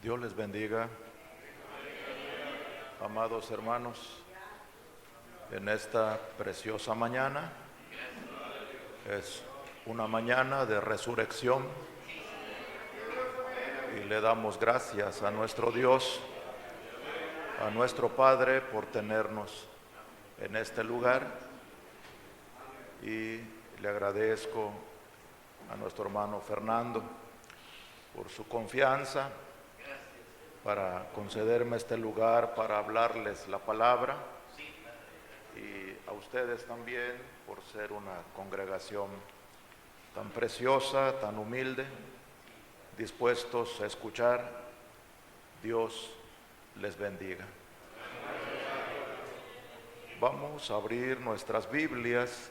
Dios les bendiga, amados hermanos, en esta preciosa mañana. Es una mañana de resurrección y le damos gracias a nuestro Dios, a nuestro Padre, por tenernos en este lugar, y le agradezco a nuestro hermano Fernando por su confianza para concederme este lugar para hablarles la palabra, y a ustedes también por ser una congregación tan preciosa, tan humilde, dispuestos a escuchar. Dios les bendiga. Vamos a abrir nuestras Biblias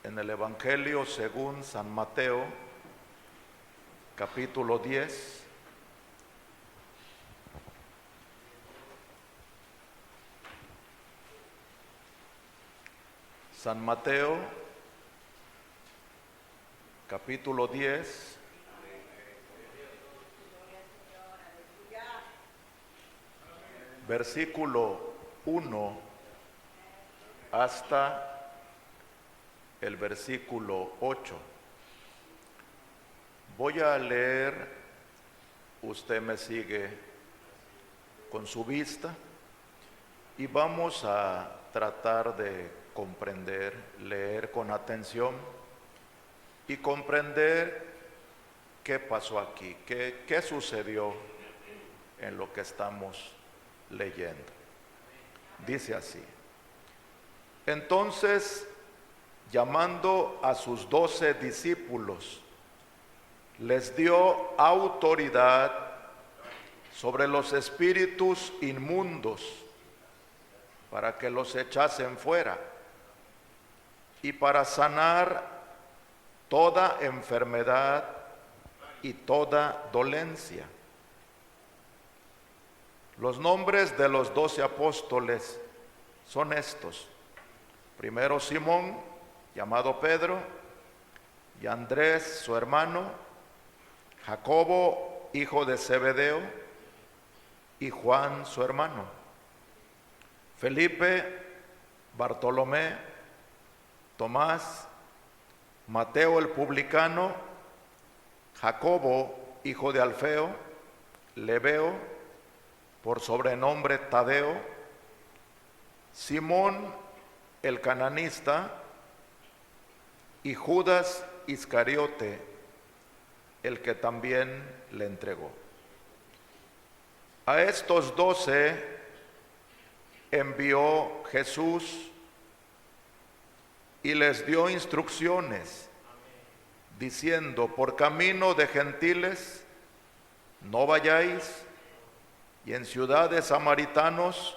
en el Evangelio según San Mateo, capítulo 10. San Mateo, capítulo 10, versículo 1 hasta el versículo 8. Voy a leer, usted me sigue con su vista y vamos a tratar de comprender, leer con atención y comprender qué pasó aquí, qué sucedió en lo que estamos leyendo. Dice así: entonces, llamando a sus 12 discípulos, les dio autoridad sobre los espíritus inmundos para que los echasen fuera y para sanar toda enfermedad y toda dolencia. Los nombres de los 12 apóstoles son estos: primero Simón, llamado Pedro, y Andrés, su hermano, Jacobo, hijo de Zebedeo, y Juan, su hermano, Felipe, Bartolomé, Tomás, Mateo el publicano, Jacobo, hijo de Alfeo, Lebeo, por sobrenombre Tadeo, Simón el cananista, y Judas Iscariote, el que también le entregó. A estos 12 envió Jesús y les dio instrucciones, diciendo: por camino de gentiles no vayáis, y en ciudades samaritanos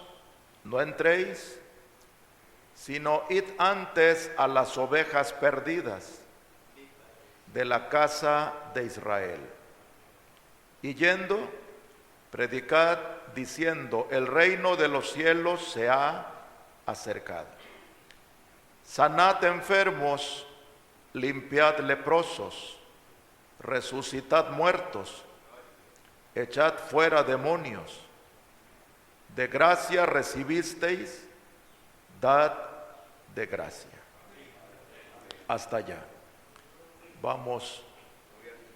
no entréis, sino id antes a las ovejas perdidas de la casa de Israel. Y yendo, predicad diciendo: el reino de los cielos se ha acercado. Sanad enfermos, limpiad leprosos, resucitad muertos, echad fuera demonios. De gracia recibisteis, dad de gracia. Hasta allá. Vamos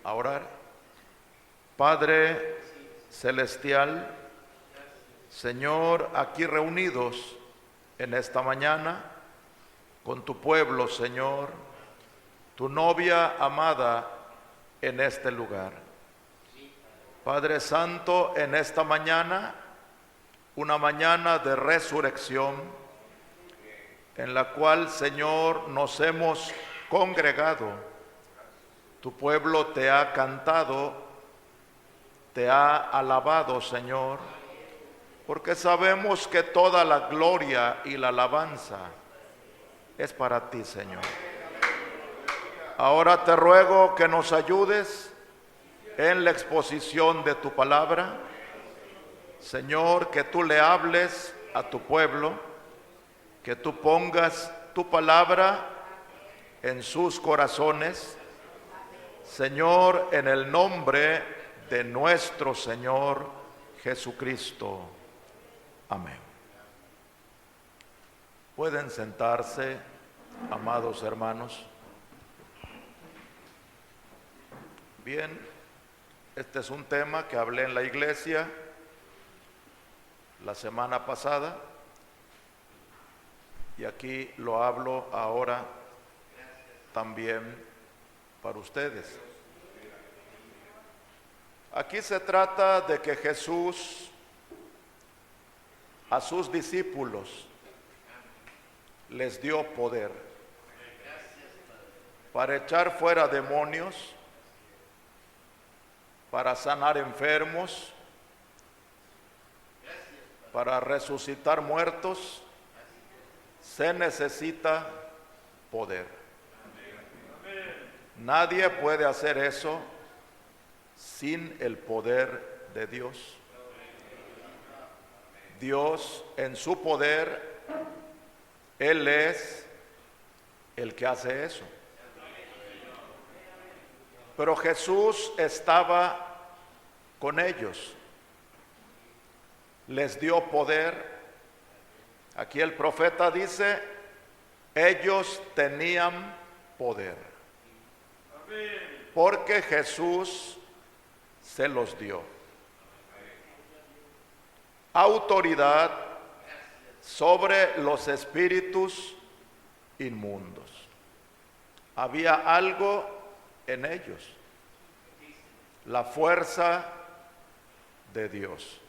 a orar. Padre celestial, Señor, aquí reunidos en esta mañana con tu pueblo, Señor, tu novia amada en este lugar. Padre Santo, en esta mañana, una mañana de resurrección, en la cual, Señor, nos hemos congregado. Tu pueblo te ha cantado, te ha alabado, Señor, porque sabemos que toda la gloria y la alabanza es para ti, Señor. Ahora te ruego que nos ayudes en la exposición de tu palabra. Señor, que tú le hables a tu pueblo, que tú pongas tu palabra en sus corazones. Señor, en el nombre de nuestro Señor Jesucristo. Amén. Pueden sentarse, amados hermanos. Bien, este es un tema que hablé en la iglesia la semana pasada y aquí lo hablo ahora también para ustedes. Aquí se trata de que Jesús a sus discípulos les dio poder para echar fuera demonios, para sanar enfermos, para resucitar muertos. Se necesita poder. Nadie puede hacer eso sin el poder de Dios. Dios en su poder, Él es el que hace eso. Pero Jesús estaba con ellos, les dio poder. Aquí el profeta dice, ellos tenían poder, porque Jesús se los dio. Autoridad sobre los espíritus inmundos. Había algo en ellos, la fuerza de Dios.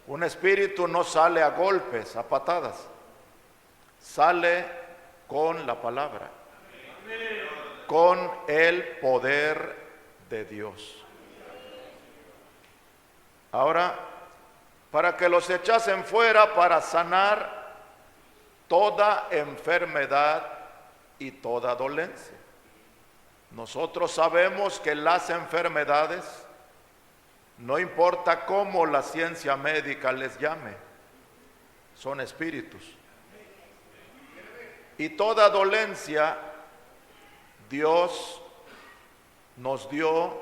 Un espíritu no sale a golpes, a patadas, sale con la palabra, con el poder de Dios. Ahora, para que los echasen fuera, para sanar toda enfermedad y toda dolencia. Nosotros sabemos que las enfermedades, no importa cómo la ciencia médica les llame, son espíritus. Y toda dolencia, Dios nos dio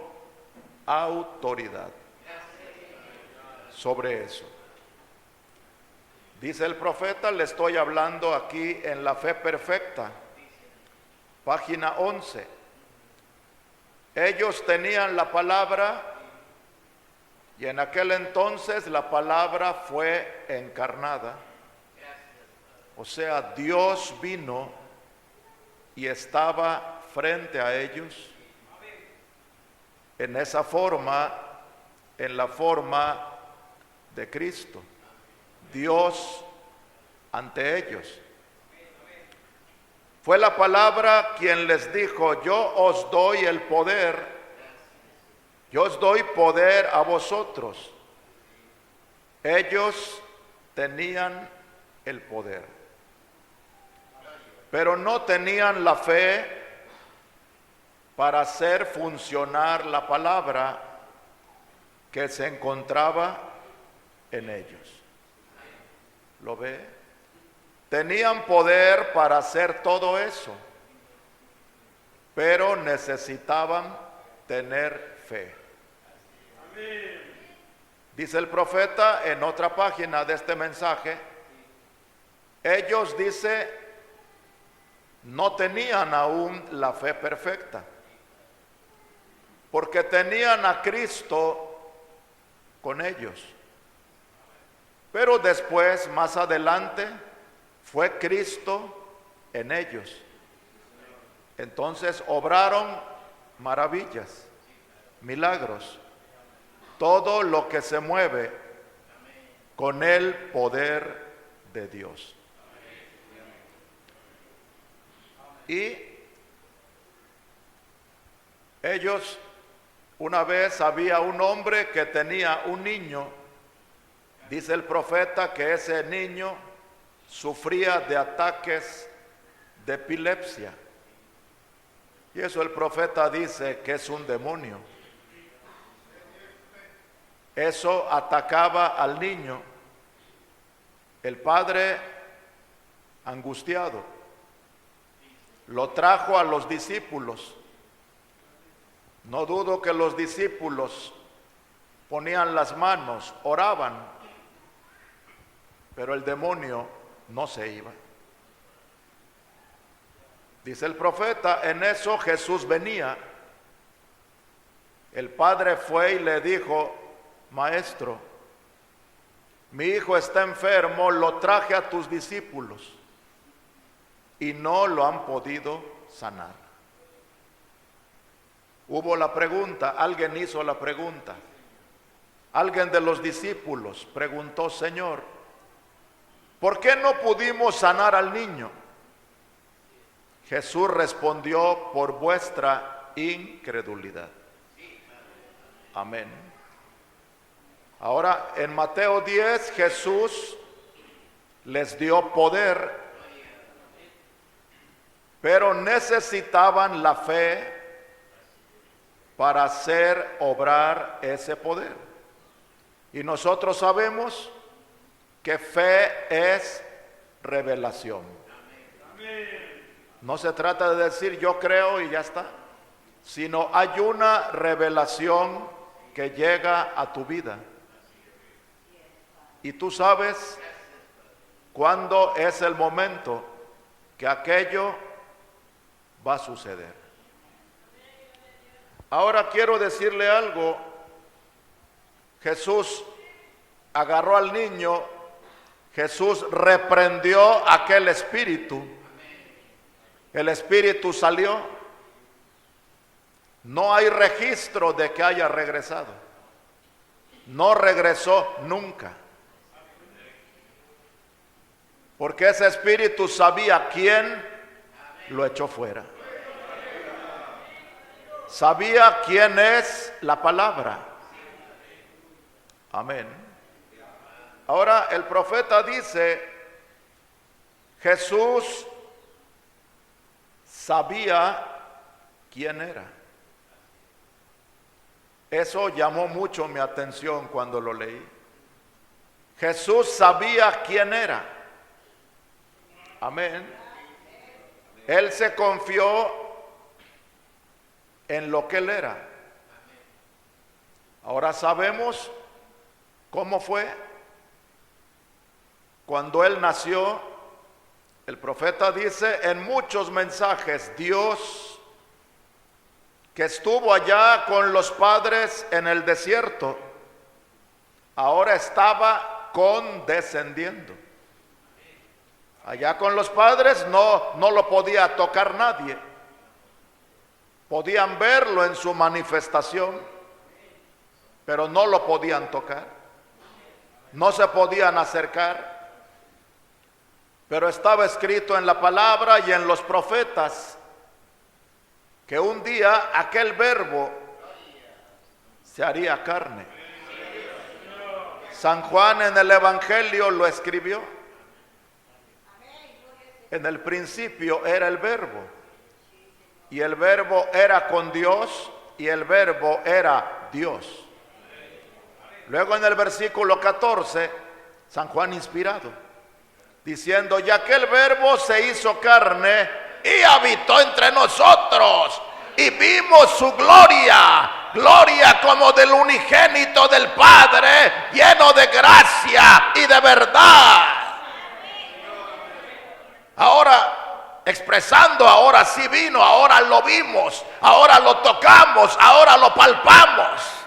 autoridad sobre eso. Dice el profeta, le estoy hablando aquí en La Fe Perfecta, página 11. Ellos tenían la palabra y en aquel entonces la palabra fue encarnada. O sea, Dios vino y estaba frente a ellos en esa forma, en la forma de Cristo. Dios ante ellos. Fue la palabra quien les dijo, yo os doy el poder, yo os doy poder a vosotros. Ellos tenían el poder, pero no tenían la fe para hacer funcionar la palabra que se encontraba en ellos. ¿Lo ve? Tenían poder para hacer todo eso, pero necesitaban tener fe. Dice el profeta en otra página de este mensaje, ellos, dice, no tenían aún la fe perfecta, porque tenían a Cristo con ellos. Pero después, más adelante, fue Cristo en ellos. Entonces obraron maravillas, milagros, todo lo que se mueve con el poder de Dios. Y ellos, una vez había un hombre que tenía un niño, dice el profeta que ese niño sufría de ataques de epilepsia. Y eso el profeta dice que es un demonio. Eso atacaba al niño. El padre, angustiado, lo trajo a los discípulos. No dudo que los discípulos ponían las manos, oraban, pero el demonio no se iba. Dice el profeta, en eso Jesús venía. El padre fue y le dijo, maestro, mi hijo está enfermo, lo traje a tus discípulos y no lo han podido sanar. Hubo la pregunta, alguien hizo la pregunta. Alguien de los discípulos preguntó, Señor, ¿por qué no pudimos sanar al niño? Jesús respondió, por vuestra incredulidad. Amén. Ahora en Mateo 10 Jesús les dio poder, pero necesitaban la fe para hacer obrar ese poder. Y nosotros sabemos que fe es revelación. No se trata de decir yo creo y ya está, sino hay una revelación que llega a tu vida. Y tú sabes cuándo es el momento que aquello va a suceder. Ahora quiero decirle algo. Jesús agarró al niño, Jesús reprendió aquel espíritu. El espíritu salió. No hay registro de que haya regresado. No regresó nunca. Porque ese espíritu sabía quién lo echó fuera. Sabía quién es la palabra. Amén. Ahora el profeta dice, Jesús sabía quién era. Eso llamó mucho mi atención cuando lo leí. Jesús sabía quién era. Amén. Él se confió en lo que él era. Ahora sabemos cómo fue. Cuando él nació, el profeta dice en muchos mensajes, Dios que estuvo allá con los padres en el desierto, ahora estaba condescendiendo. Allá con los padres no lo podía tocar nadie. Podían verlo en su manifestación, pero no lo podían tocar. No se podían acercar. Pero estaba escrito en la palabra y en los profetas que un día aquel verbo se haría carne. San Juan en el Evangelio lo escribió. En el principio era el verbo, y el verbo era con Dios, y el verbo era Dios. Luego en el versículo 14, San Juan inspirado, diciendo, ya que el verbo se hizo carne y habitó entre nosotros, y vimos su gloria, gloria como del unigénito del Padre, lleno de gracia y de verdad. Ahora, expresando, ahora sí vino, ahora lo vimos, ahora lo tocamos, ahora lo palpamos.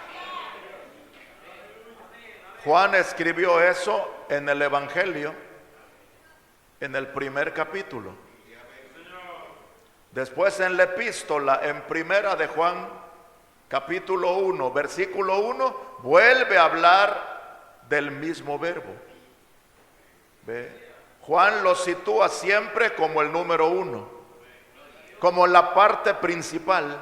Juan escribió eso en el Evangelio, en el primer capítulo. Después en la epístola, en primera de Juan, capítulo 1, versículo 1, vuelve a hablar del mismo verbo. ¿Ve? Juan lo sitúa siempre como el número 1, como la parte principal,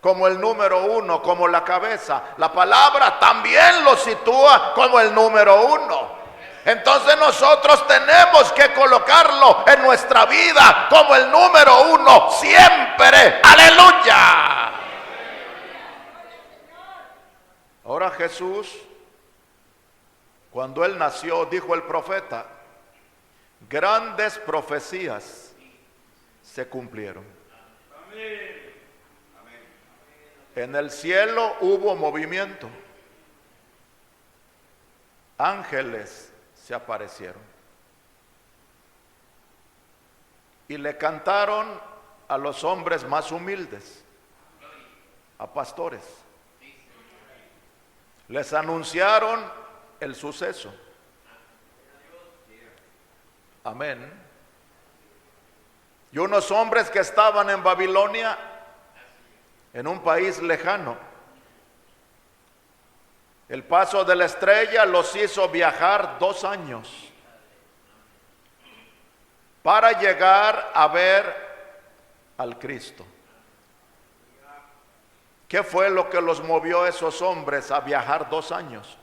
como el número 1, como la cabeza. La palabra también lo sitúa como el número 1. Entonces nosotros tenemos que colocarlo en nuestra vida como el número 1 siempre. ¡Aleluya! Ahora Jesús, cuando él nació, dijo el profeta, grandes profecías se cumplieron. En el cielo hubo movimiento. Ángeles se aparecieron y le cantaron a los hombres más humildes, a pastores. Les anunciaron el suceso. Amén. Y unos hombres que estaban en Babilonia, en un país lejano, el paso de la estrella los hizo viajar 2 años para llegar a ver al Cristo. ¿Qué fue lo que los movió a esos hombres a viajar 2 años?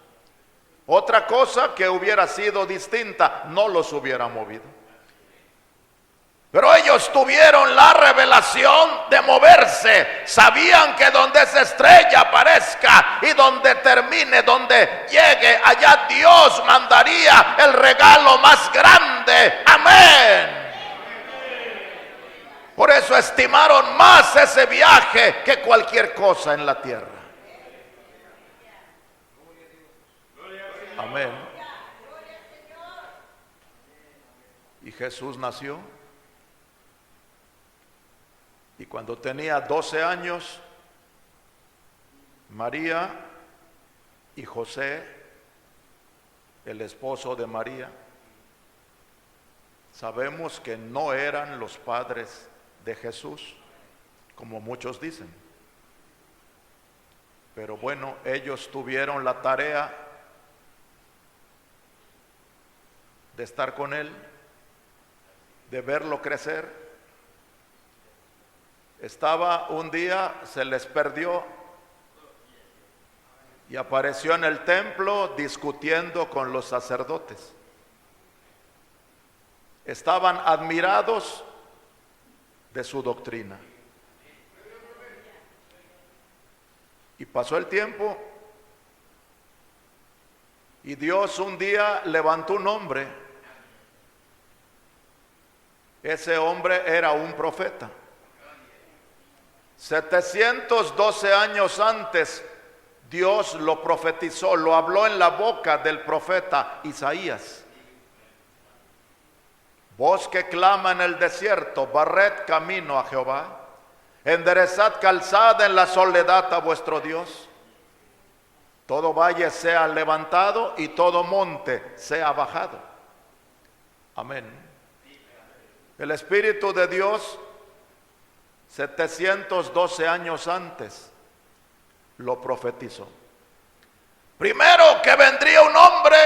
Otra cosa que hubiera sido distinta, no los hubiera movido. Pero ellos tuvieron la revelación de moverse. Sabían que donde esa estrella aparezca y donde termine, donde llegue, allá Dios mandaría el regalo más grande. Amén. Por eso estimaron más ese viaje que cualquier cosa en la tierra. Amén. Y Jesús nació. Y cuando tenía 12 años, María y José, el esposo de María, sabemos que no eran los padres de Jesús, como muchos dicen. Pero bueno, ellos tuvieron la tarea de estar con él, de verlo crecer. Estaba un día, se les perdió y apareció en el templo discutiendo con los sacerdotes. Estaban admirados de su doctrina. Y pasó el tiempo y Dios un día levantó un hombre. Ese hombre era un profeta. 712 años antes Dios lo profetizó, lo habló en la boca del profeta Isaías. Voz que clama en el desierto, barred camino a Jehová, enderezad calzada en la soledad a vuestro Dios. Todo valle sea levantado y todo monte sea bajado. Amén. El Espíritu de Dios 712 años antes lo profetizó. Primero, que vendría un hombre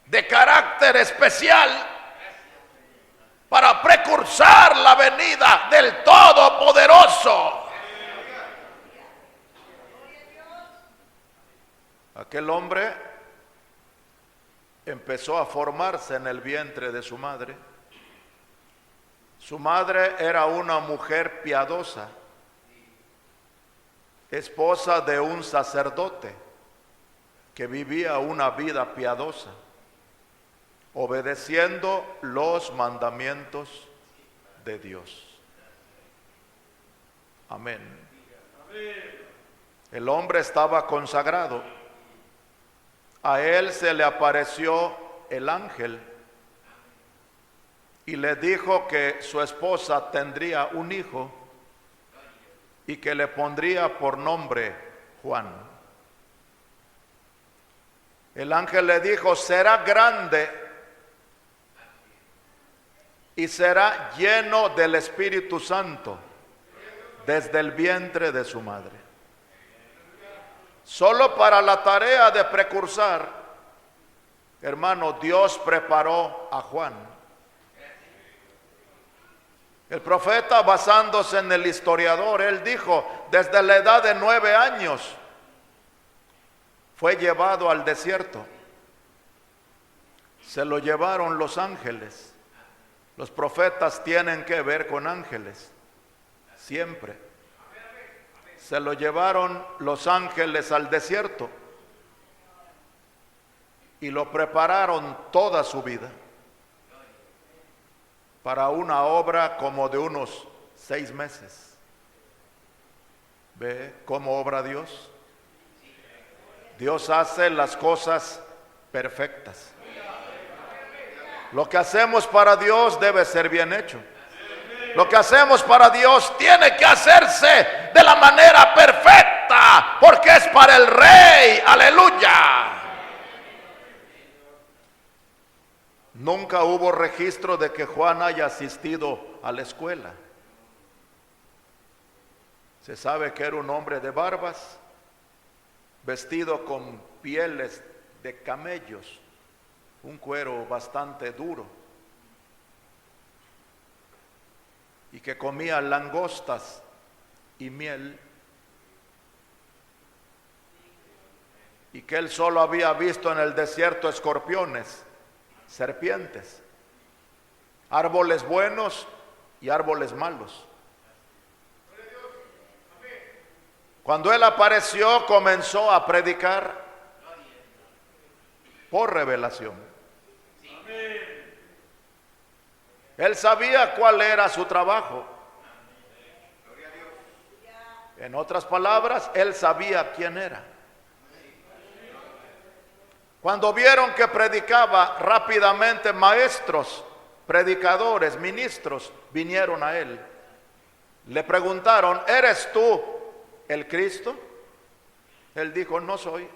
de carácter especial para precursar la venida del Todopoderoso. Aquel hombre empezó a formarse en el vientre de su madre. Su madre era una mujer piadosa, esposa de un sacerdote que vivía una vida piadosa, obedeciendo los mandamientos de Dios. Amén. El hombre estaba consagrado. A él se le apareció el ángel y le dijo que su esposa tendría un hijo y que le pondría por nombre Juan. El ángel le dijo: será grande y será lleno del Espíritu Santo desde el vientre de su madre. Solo para la tarea de precursar, hermano, Dios preparó a Juan. El profeta, basándose en el historiador, él dijo: desde la edad de 9 años fue llevado al desierto. Se lo llevaron los ángeles. Los profetas tienen que ver con ángeles, siempre. Se lo llevaron los ángeles al desierto y lo prepararon toda su vida para una obra como de unos 6 meses. ¿Ve cómo obra Dios? Dios hace las cosas perfectas. Lo que hacemos para Dios debe ser bien hecho. Lo que hacemos para Dios tiene que hacerse de la manera perfecta, porque es para el Rey. Aleluya. Nunca hubo registro de que Juan haya asistido a la escuela. Se sabe que era un hombre de barbas, vestido con pieles de camellos, un cuero bastante duro, y que comía langostas y miel, y que él solo había visto en el desierto escorpiones, serpientes, árboles buenos y árboles malos. Cuando él apareció, comenzó a predicar por revelación. Él sabía cuál era su trabajo. En otras palabras, él sabía quién era. Cuando vieron que predicaba rápidamente, maestros, predicadores, ministros vinieron a él. Le preguntaron: ¿eres tú el Cristo? Él dijo: no soy,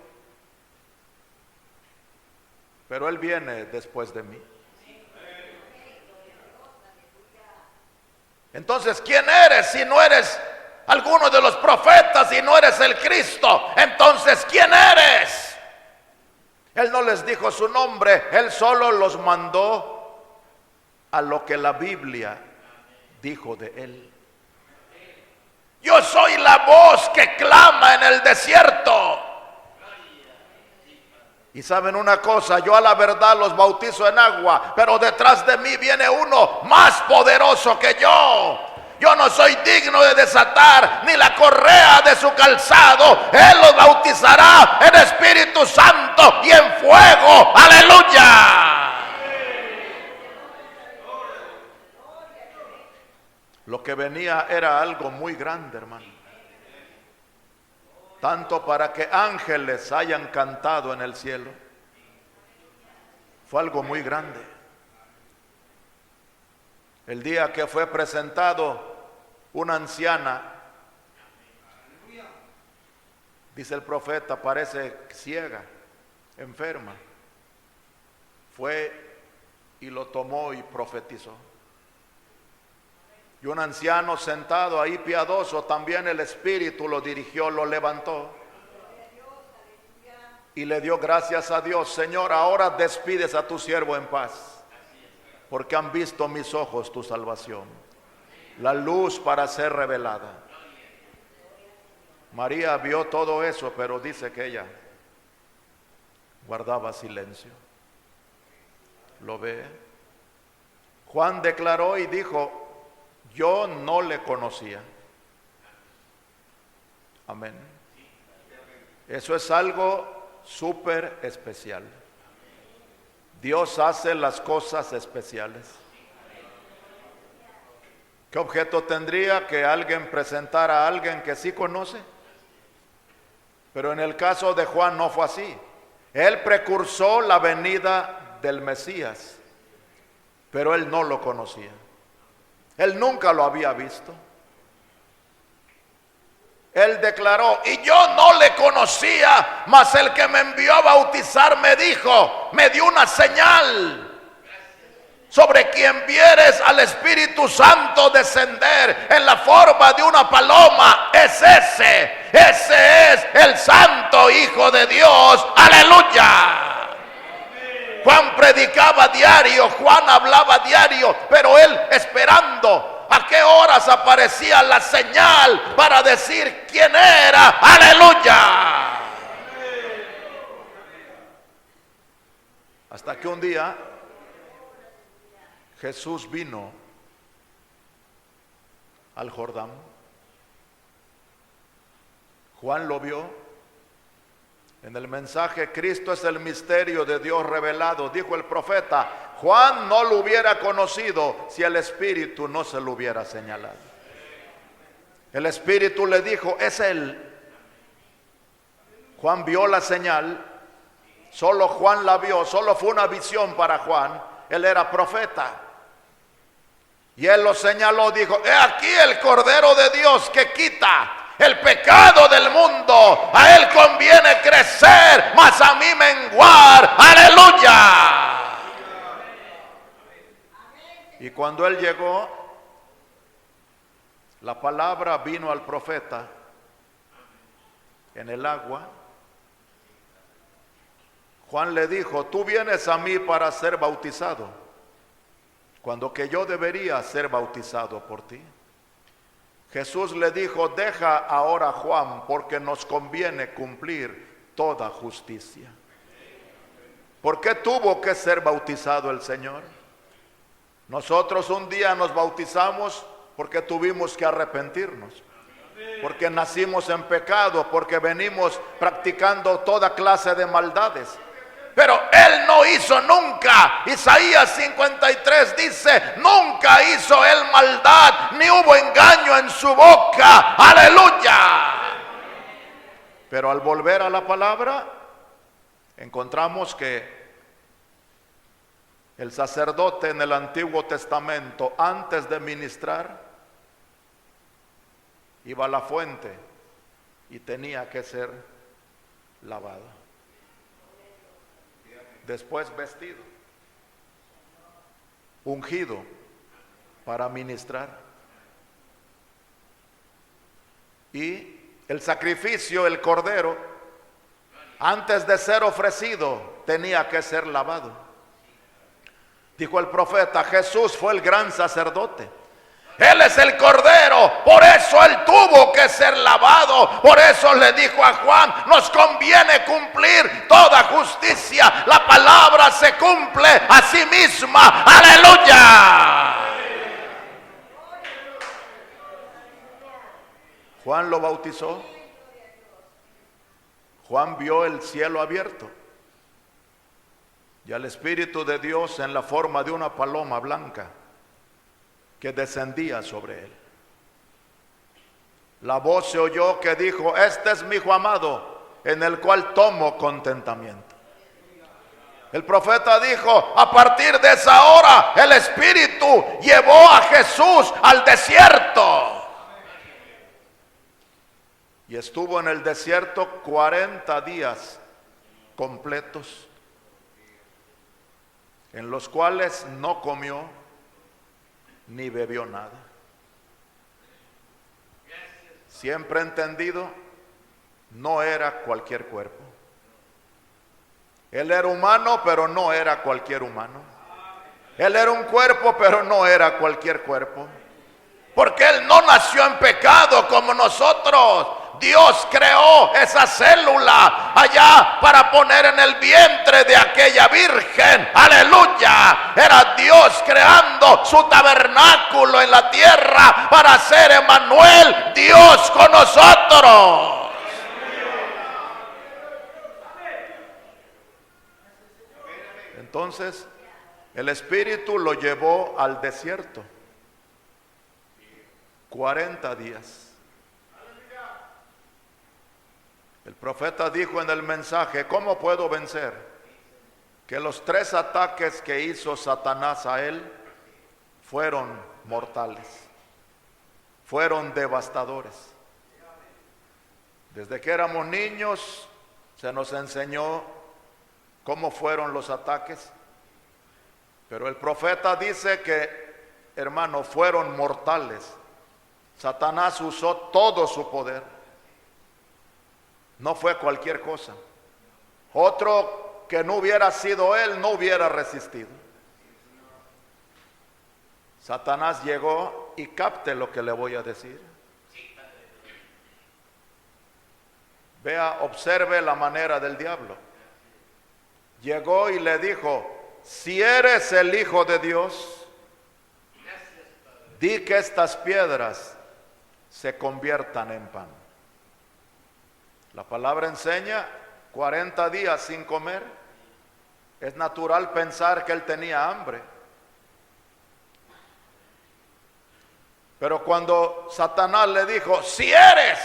pero él viene después de mí. Entonces, ¿quién eres si no eres alguno de los profetas y no eres el Cristo? Entonces, ¿quién eres? Él no les dijo su nombre, él solo los mandó a lo que la Biblia dijo de él. Yo soy la voz que clama en el desierto. Y saben una cosa, yo a la verdad los bautizo en agua, pero detrás de mí viene uno más poderoso que yo. Yo no soy digno de desatar ni la correa de su calzado. Él los bautizará en Espíritu Santo y en fuego. ¡Aleluya! Lo que venía era algo muy grande, hermano. Tanto para que ángeles hayan cantado en el cielo. Fue algo muy grande. El día que fue presentado una anciana, dice el profeta, parece ciega, enferma. Fue y lo tomó y profetizó. Y un anciano sentado ahí piadoso, también el Espíritu lo dirigió, lo levantó y le dio gracias a Dios. Señor, ahora despides a tu siervo en paz, porque han visto mis ojos tu salvación, la luz para ser revelada. María vio todo eso, pero dice que ella guardaba silencio. ¿Lo ve? Juan declaró y dijo: yo no le conocía. Amén. Eso es algo súper especial. Dios hace las cosas especiales. ¿Qué objeto tendría que alguien presentara a alguien que sí conoce? Pero en el caso de Juan no fue así. Él precursó la venida del Mesías, pero él no lo conocía. Él nunca lo había visto. Él declaró: y yo no le conocía, mas el que me envió a bautizar me dijo, me dio una señal: sobre quien vieres al Espíritu Santo descender en la forma de una paloma, es ese es el Santo Hijo de Dios. ¡Aleluya! Juan predicaba diario, Juan hablaba diario, pero él esperando a qué horas aparecía la señal para decir quién era. ¡Aleluya! Hasta que un día Jesús vino al Jordán. Juan lo vio. En el mensaje: Cristo es el misterio de Dios revelado, dijo el profeta: Juan no lo hubiera conocido si el Espíritu no se lo hubiera señalado. El Espíritu le dijo, es él. Juan vio la señal, solo Juan la vio, solo fue una visión para Juan. Él era profeta. Y él lo señaló, dijo, he aquí el Cordero de Dios que quita el pecado del mundo. A él conviene crecer, mas a mí menguar. ¡Aleluya! Y cuando él llegó, la palabra vino al profeta en el agua. Juan le dijo, tú vienes a mí para ser bautizado, cuando que yo debería ser bautizado por ti. Jesús le dijo, deja ahora a Juan, porque nos conviene cumplir toda justicia. ¿Por qué tuvo que ser bautizado el Señor? Nosotros un día nos bautizamos porque tuvimos que arrepentirnos, porque nacimos en pecado, porque venimos practicando toda clase de maldades. Pero él no hizo nunca. Isaías 53 dice, nunca hizo él maldad, ni hubo engaño en su boca. ¡Aleluya! Pero al volver a la palabra, encontramos que el sacerdote en el Antiguo Testamento, antes de ministrar, iba a la fuente y tenía que ser lavado. Después vestido, ungido para ministrar. Y el sacrificio, el cordero, antes de ser ofrecido, tenía que ser lavado. Dijo el profeta, Jesús fue el gran sacerdote. Él es el Cordero, por eso Él tuvo que ser lavado. Por eso le dijo a Juan, nos conviene cumplir toda justicia. La palabra se cumple a sí misma. ¡Aleluya! Juan lo bautizó. Juan vio el cielo abierto y al Espíritu de Dios en la forma de una paloma blanca que descendía sobre él. La voz se oyó que dijo, este es mi Hijo amado, en el cual tomo contentamiento. El profeta dijo, a partir de esa hora, el Espíritu llevó a Jesús al desierto. Y estuvo en el desierto 40 días completos, en los cuales no comió ni bebió nada. Siempre entendido, no era cualquier cuerpo. Él era humano, pero no era cualquier humano. Él era un cuerpo, pero no era cualquier cuerpo. Porque él no nació en pecado como nosotros. Dios creó esa célula allá para poner en el vientre de aquella virgen. ¡Aleluya! Era Dios creando su tabernáculo en la tierra para ser Emmanuel, Dios con nosotros. Entonces, el Espíritu lo llevó al desierto 40 días. El profeta dijo en el mensaje, ¿cómo puedo vencer? Que los 3 ataques que hizo Satanás a él fueron mortales, fueron devastadores. Desde que éramos niños se nos enseñó cómo fueron los ataques, pero el profeta dice que, hermano, fueron mortales. Satanás usó todo su poder. No fue cualquier cosa. Otro que no hubiera sido él no hubiera resistido. Satanás llegó y capte lo que le voy a decir. Vea, observe la manera del diablo. Llegó y le dijo, si eres el Hijo de Dios, di que estas piedras se conviertan en pan. La palabra enseña 40 días sin comer. Es natural pensar que él tenía hambre. Pero cuando Satanás le dijo, si eres,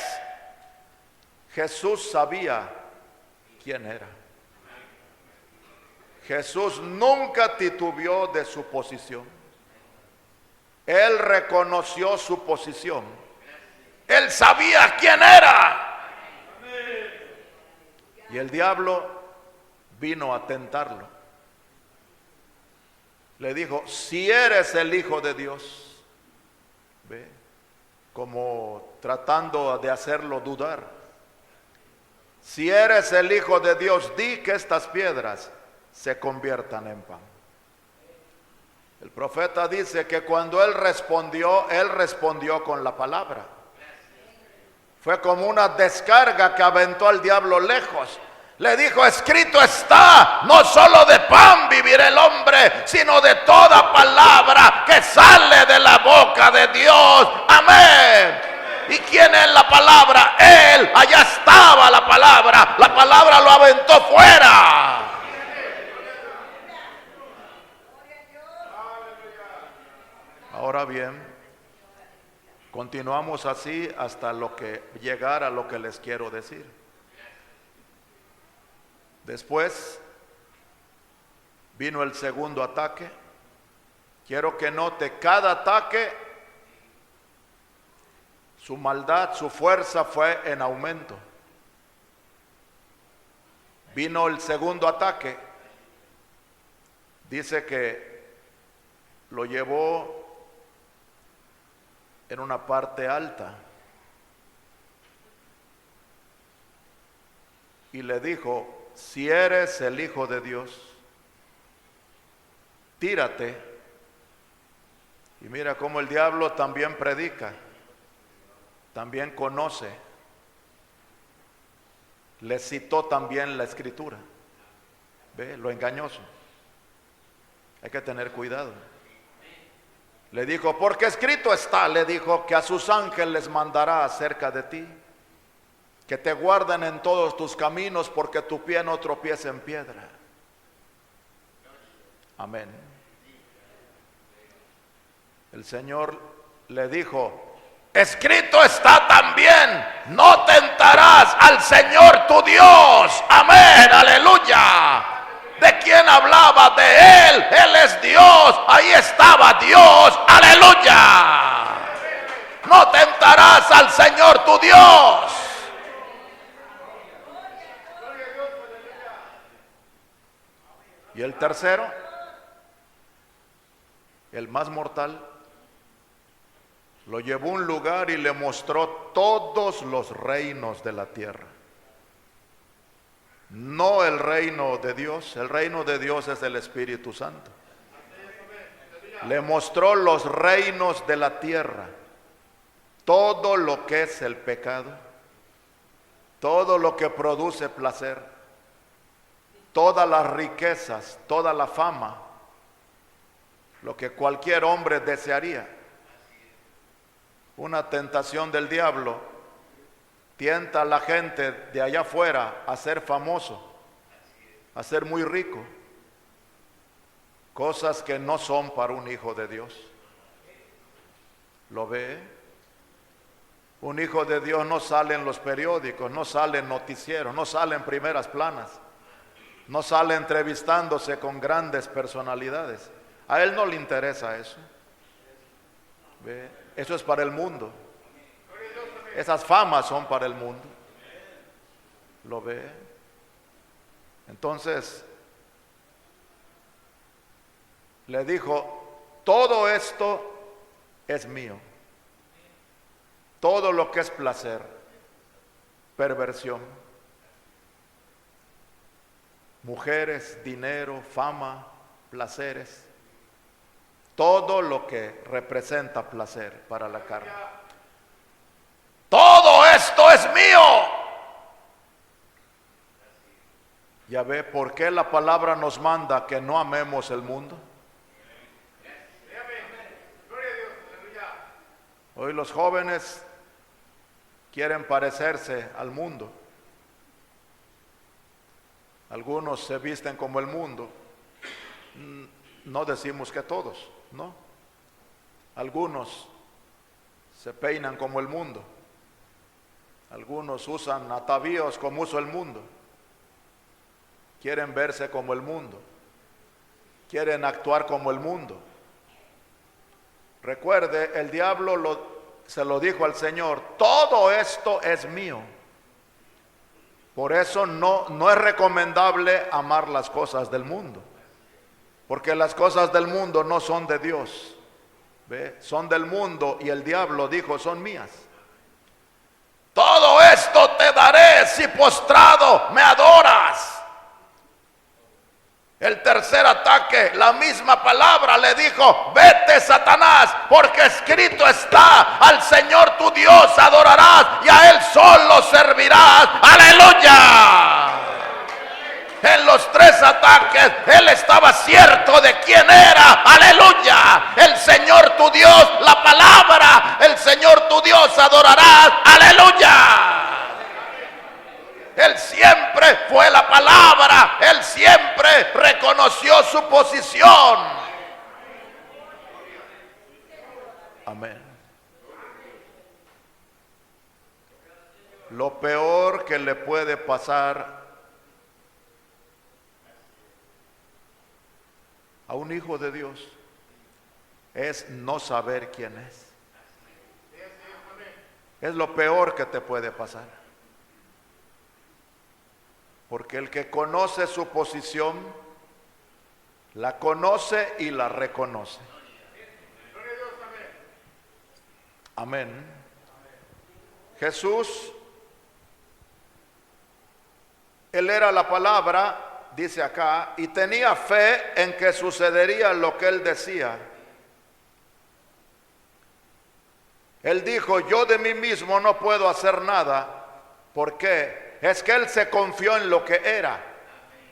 Jesús sabía quién era. Jesús nunca titubeó de su posición. Él reconoció su posición. Él sabía quién era. Y el diablo vino a tentarlo. Le dijo, si eres el Hijo de Dios, ve, como tratando de hacerlo dudar. Si eres el Hijo de Dios, di que estas piedras se conviertan en pan. El profeta dice que cuando él respondió con la palabra. Fue como una descarga que aventó al diablo lejos. Le dijo, escrito está, no solo de pan vivirá el hombre, sino de toda palabra que sale de la boca de Dios. Amén. ¿Y quién es la palabra? Él. Allá estaba la palabra. La palabra lo aventó fuera. Ahora bien, continuamos así hasta llegar a lo que les quiero decir. Después vino el segundo ataque. Quiero que note, cada ataque, su maldad, su fuerza fue en aumento. Vino el segundo ataque. Dice que lo llevó en una parte alta y le dijo, si eres el Hijo de Dios, tírate. Y mira cómo el diablo también predica, también conoce, le citó también la escritura. Ve lo engañoso. Hay que tener cuidado. Le dijo, porque escrito está, le dijo, que a sus ángeles mandará acerca de ti, que te guarden en todos tus caminos, porque tu pie no tropiece en piedra. Amén. El Señor le dijo, escrito está también, no tentarás al Señor tu Dios. Amén, aleluya. ¿De quién hablaba? De Él. Él es Dios. Ahí estaba Dios. Aleluya. No tentarás al Señor tu Dios. Y el tercero, el más mortal, lo llevó a un lugar y le mostró todos los reinos de la tierra. No el reino de Dios. El reino de Dios es el Espíritu Santo. Le mostró los reinos de la tierra, todo lo que es el pecado, todo lo que produce placer, todas las riquezas, toda la fama, lo que cualquier hombre desearía. Una tentación del diablo tienta a la gente de allá afuera a ser famoso, a ser muy rico, cosas que no son para un hijo de Dios. ¿Lo ve? Un hijo de Dios no sale en los periódicos, no sale en noticieros, no sale en primeras planas, no sale entrevistándose con grandes personalidades. A él no le interesa eso. ¿Ve? Eso es para el mundo. Esas famas son para el mundo. ¿Lo ve? Entonces le dijo, todo esto es mío. Todo lo que es placer, perversión, mujeres, dinero, fama, placeres, todo lo que representa placer para la carne. Todo esto es mío. Ya ve por qué la palabra nos manda que no amemos el mundo. Hoy los jóvenes quieren parecerse al mundo. Algunos se visten como el mundo. No decimos que todos, ¿no? Algunos se peinan como el mundo. Algunos usan atavíos como usa el mundo. Quieren verse como el mundo. Quieren actuar como el mundo. Recuerde, el diablo se lo dijo al Señor: todo esto es mío. Por eso no es recomendable amar las cosas del mundo, porque las cosas del mundo no son de Dios. ¿Ve? Son del mundo, y el diablo dijo: son mías. Todo esto te daré si postrado me adoras. El tercer ataque, la misma palabra le dijo: vete, Satanás, porque escrito está: al Señor tu Dios adorarás y a Él solo servirás. ¡Aleluya! En los tres ataques él estaba cierto de quién era. ¡Aleluya! El Señor tu Dios, la palabra, el Señor tu Dios adorarás. ¡Aleluya! Él siempre fue la palabra, él siempre reconoció su posición. Amén. Lo peor que le puede pasar a un hijo de Dios es no saber quién es. Es lo peor que te puede pasar. Porque el que conoce su posición, la conoce y la reconoce. Amén. Jesús, Él era la palabra, dice acá, y tenía fe en que sucedería lo que Él decía. Él dijo: yo de mí mismo no puedo hacer nada. ¿Por qué? Es que él se confió en lo que era.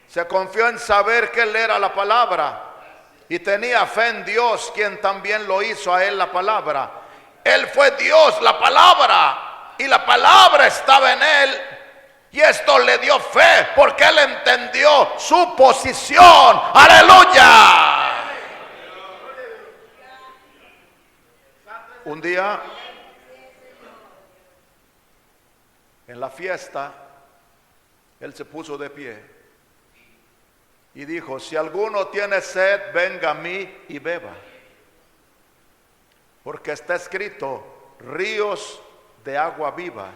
Se confió en saber que él era la palabra. Y tenía fe en Dios, quien también lo hizo a él la palabra. Él fue Dios, la palabra. Y la palabra estaba en él. Y esto le dio fe, porque él entendió su posición. ¡Aleluya! Un día, en la fiesta, él se puso de pie y dijo: si alguno tiene sed, venga a mí y beba. Porque está escrito: ríos de agua viva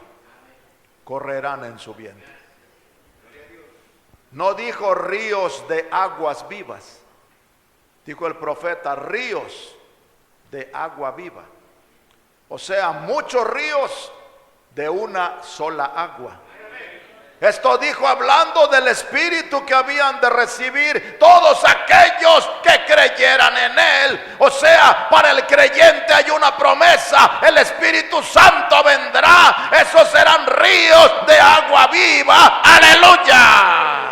correrán en su vientre. No dijo ríos de aguas vivas. Dijo el profeta: ríos de agua viva. O sea, muchos ríos de una sola agua. Esto dijo hablando del Espíritu que habían de recibir todos aquellos que creyeran en Él. O sea, para el creyente hay una promesa: el Espíritu Santo vendrá. Esos serán ríos de agua viva. ¡Aleluya!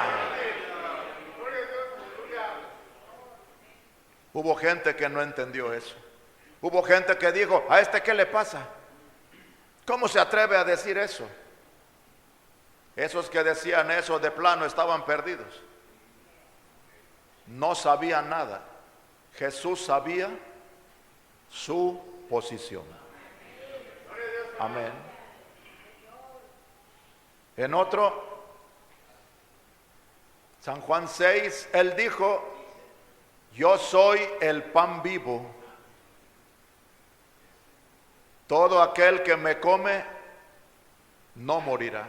Hubo gente que no entendió eso. Hubo gente que dijo: ¿a este qué le pasa? ¿Cómo se atreve a decir eso? Esos que decían eso de plano estaban perdidos. No sabían nada. Jesús sabía su posición. Amén. En otro, San Juan 6, él dijo: yo soy el pan vivo. Todo aquel que me come no morirá.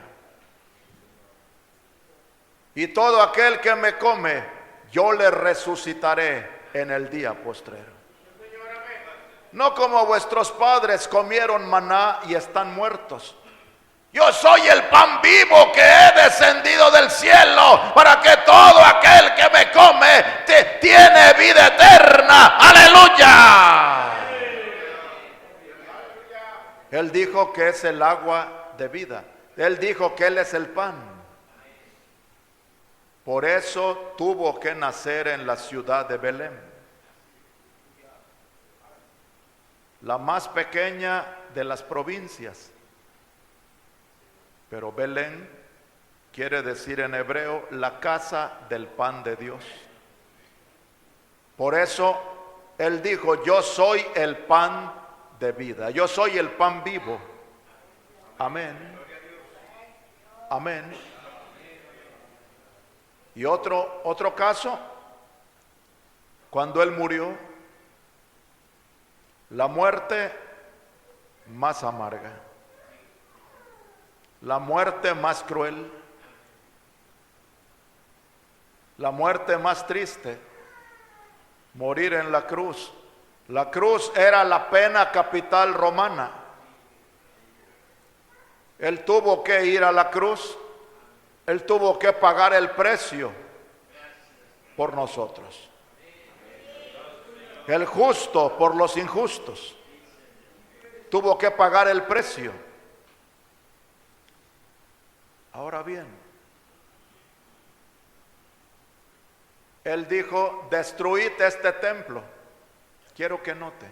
Y todo aquel que me come, yo le resucitaré en el día postrero. No como vuestros padres comieron maná y están muertos. Yo soy el pan vivo que he descendido del cielo, para que todo aquel que me come tiene vida eterna. ¡Aleluya! Él dijo que es el agua de vida. Él dijo que Él es el pan. Por eso tuvo que nacer en la ciudad de Belén, la más pequeña de las provincias. Pero Belén quiere decir en hebreo la casa del pan de Dios. Por eso Él dijo: yo soy el pan de vida. Yo soy el pan vivo. Amén. Amén. Y otro caso, cuando él murió, la muerte más amarga, la muerte más cruel, la muerte más triste, morir en la cruz. La cruz era la pena capital romana. Él tuvo que ir a la cruz. Él tuvo que pagar el precio por nosotros. El justo por los injustos. Tuvo que pagar el precio. Ahora bien, él dijo, destruid este templo. Quiero que note,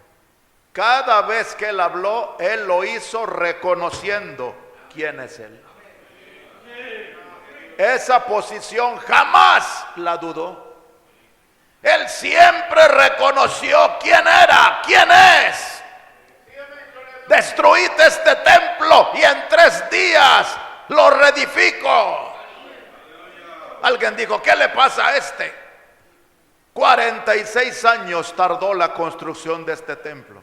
cada vez que él habló, él lo hizo reconociendo quién es él. Esa posición jamás la dudó. Él siempre reconoció quién era, quién es. Destruid este templo y en 3 días lo reedifico. Alguien dijo, ¿qué le pasa a este? 46 años tardó la construcción de este templo.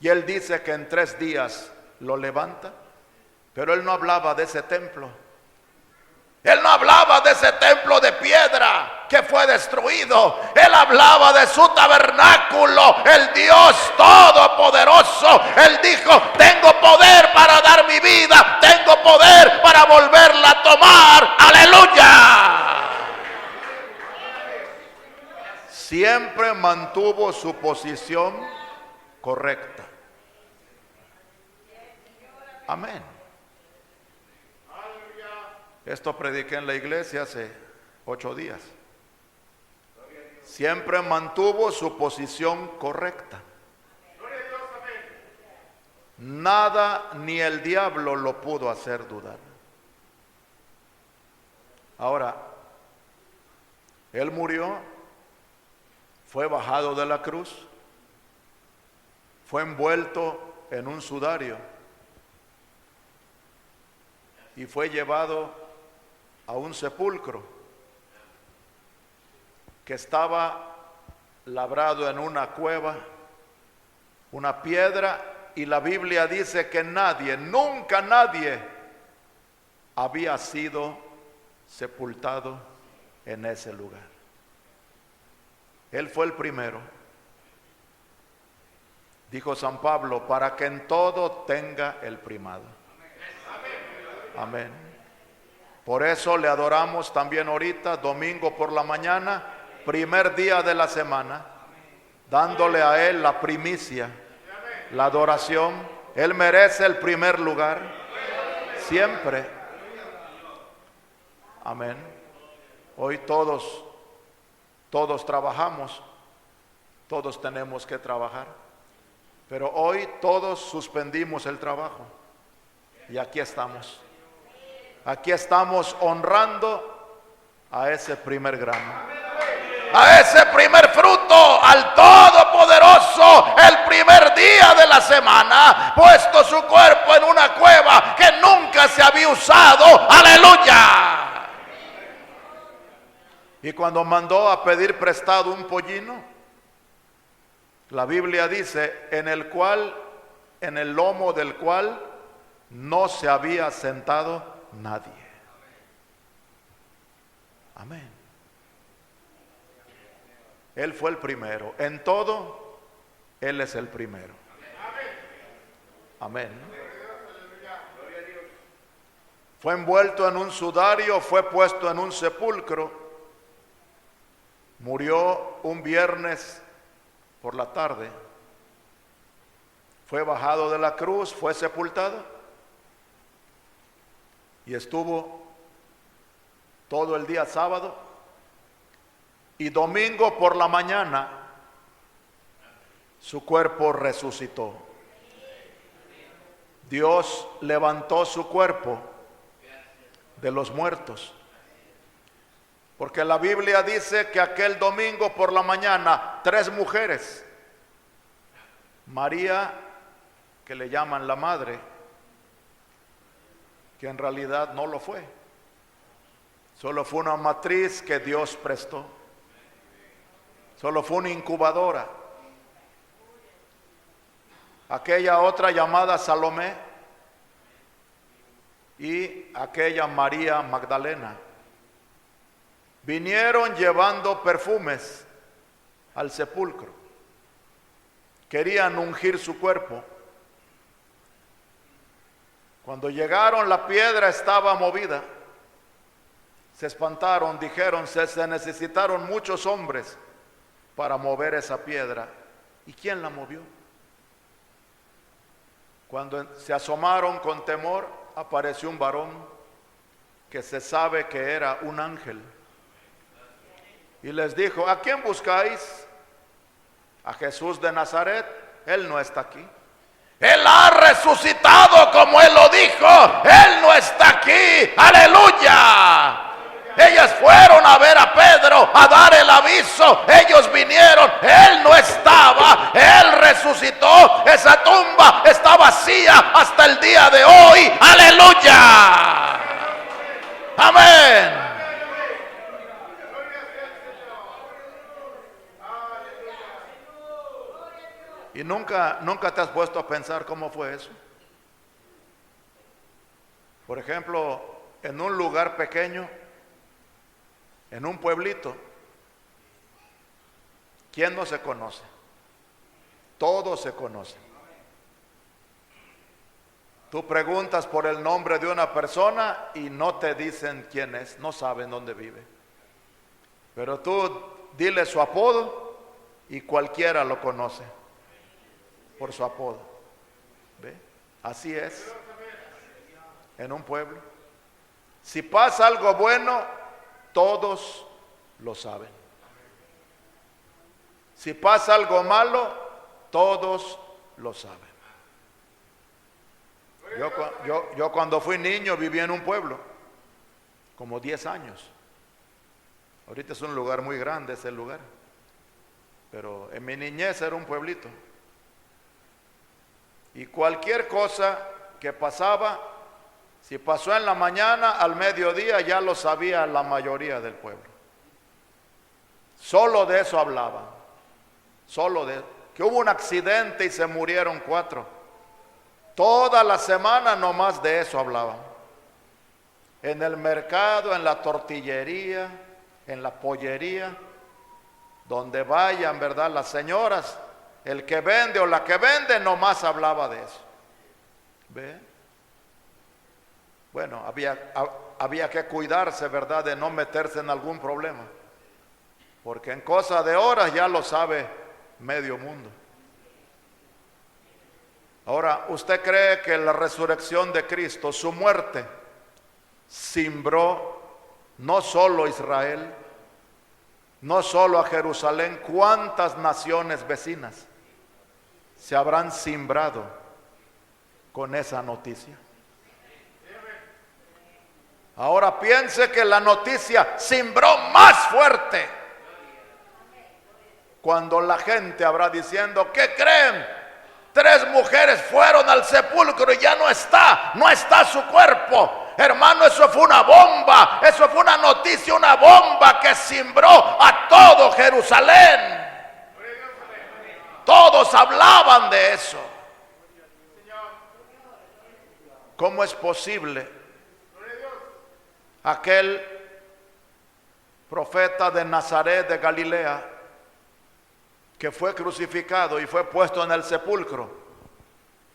Y él dice que en 3 días lo levanta. Pero él no hablaba de ese templo. Él no hablaba de ese templo de piedra que fue destruido. Él hablaba de su tabernáculo, el Dios todopoderoso. Él dijo, tengo poder para dar mi vida, tengo poder para volverla a tomar. ¡Aleluya! Siempre mantuvo su posición correcta. Amén. Esto prediqué en la iglesia hace 8 días. Siempre mantuvo su posición correcta. Nada ni el diablo lo pudo hacer dudar. Ahora, él murió, fue bajado de la cruz, fue envuelto en un sudario y fue llevado a un sepulcro que estaba labrado en una cueva, una piedra, y la Biblia dice que nadie, nunca nadie había sido sepultado en ese lugar. Él fue el primero. Dijo San Pablo, para que en todo tenga el primado. Amén. Por eso le adoramos también ahorita, domingo por la mañana, primer día de la semana, dándole a Él la primicia, la adoración. Él merece el primer lugar, siempre. Amén. Hoy todos trabajamos, todos tenemos que trabajar, pero hoy todos suspendimos el trabajo y aquí estamos. Aquí estamos honrando a ese primer grano, a ese primer fruto, al Todopoderoso, el primer día de la semana, puesto su cuerpo en una cueva que nunca se había usado. ¡Aleluya! Y cuando mandó a pedir prestado un pollino, la Biblia dice, en el lomo del cual no se había sentado nadie. Amén. Él fue el primero. En todo, Él es el primero. Amén. Fue envuelto en un sudario, fue puesto en un sepulcro. Murió un viernes por la tarde. Fue bajado de la cruz, fue sepultado. Y estuvo todo el día sábado y domingo por la mañana su cuerpo resucitó. Dios levantó su cuerpo de los muertos. Porque la Biblia dice que aquel domingo por la mañana 3 mujeres María, que le llaman la madre, que en realidad no lo fue, solo fue una matriz que Dios prestó, solo fue una incubadora. Aquella otra llamada Salomé y aquella María Magdalena vinieron llevando perfumes al sepulcro, querían ungir su cuerpo. Cuando llegaron, la piedra estaba movida. Se espantaron, dijeron, se necesitaron muchos hombres para mover esa piedra. ¿Y quién la movió? Cuando se asomaron con temor, apareció un varón que se sabe que era un ángel. Y les dijo, ¿a quién buscáis? A Jesús de Nazaret. Él no está aquí. Él ha resucitado como Él lo dijo. Él no está aquí. ¡Aleluya! Ellas fueron a ver a Pedro, a dar el aviso. Ellos vinieron, Él no estaba. Él resucitó. Esa tumba está vacía hasta el día de hoy. ¡Aleluya! Amén. ¿Y nunca te has puesto a pensar cómo fue eso? Por ejemplo, en un lugar pequeño, en un pueblito, ¿quién no se conoce? Todos se conocen. Tú preguntas por el nombre de una persona y no te dicen quién es, no saben dónde vive. Pero tú dile su apodo y cualquiera lo conoce por su apodo. ¿Ve? Así es en un pueblo. Si pasa algo bueno, todos lo saben. Si pasa algo malo, todos lo saben. Yo cuando fui niño viví en un pueblo, como 10 años. Ahorita es un lugar muy grande ese lugar, pero en mi niñez era un pueblito. Y cualquier cosa que pasaba, si pasó en la mañana, al mediodía ya lo sabía la mayoría del pueblo. Solo de eso hablaban. Solo de que hubo un accidente y se murieron 4. Toda la semana nomás de eso hablaban. En el mercado, en la tortillería, en la pollería, donde vayan, ¿verdad? Las señoras, el que vende o la que vende, nomás hablaba de eso. ¿Ve? Bueno, había que cuidarse, ¿verdad?, de no meterse en algún problema, porque en cosa de horas ya lo sabe medio mundo. Ahora, ¿usted cree que la resurrección de Cristo, su muerte, cimbró no solo a Israel, no solo a Jerusalén? ¿Cuántas naciones vecinas se habrán cimbrado con esa noticia? Ahora piense que la noticia cimbró más fuerte cuando la gente habrá diciendo, ¿qué creen? 3 mujeres fueron al sepulcro y ya no está su cuerpo. Hermano, eso fue una bomba, eso fue una noticia, una bomba que cimbró a todo Jerusalén. Todos hablaban de eso. ¿Cómo es posible? Aquel profeta de Nazaret de Galilea, que fue crucificado y fue puesto en el sepulcro,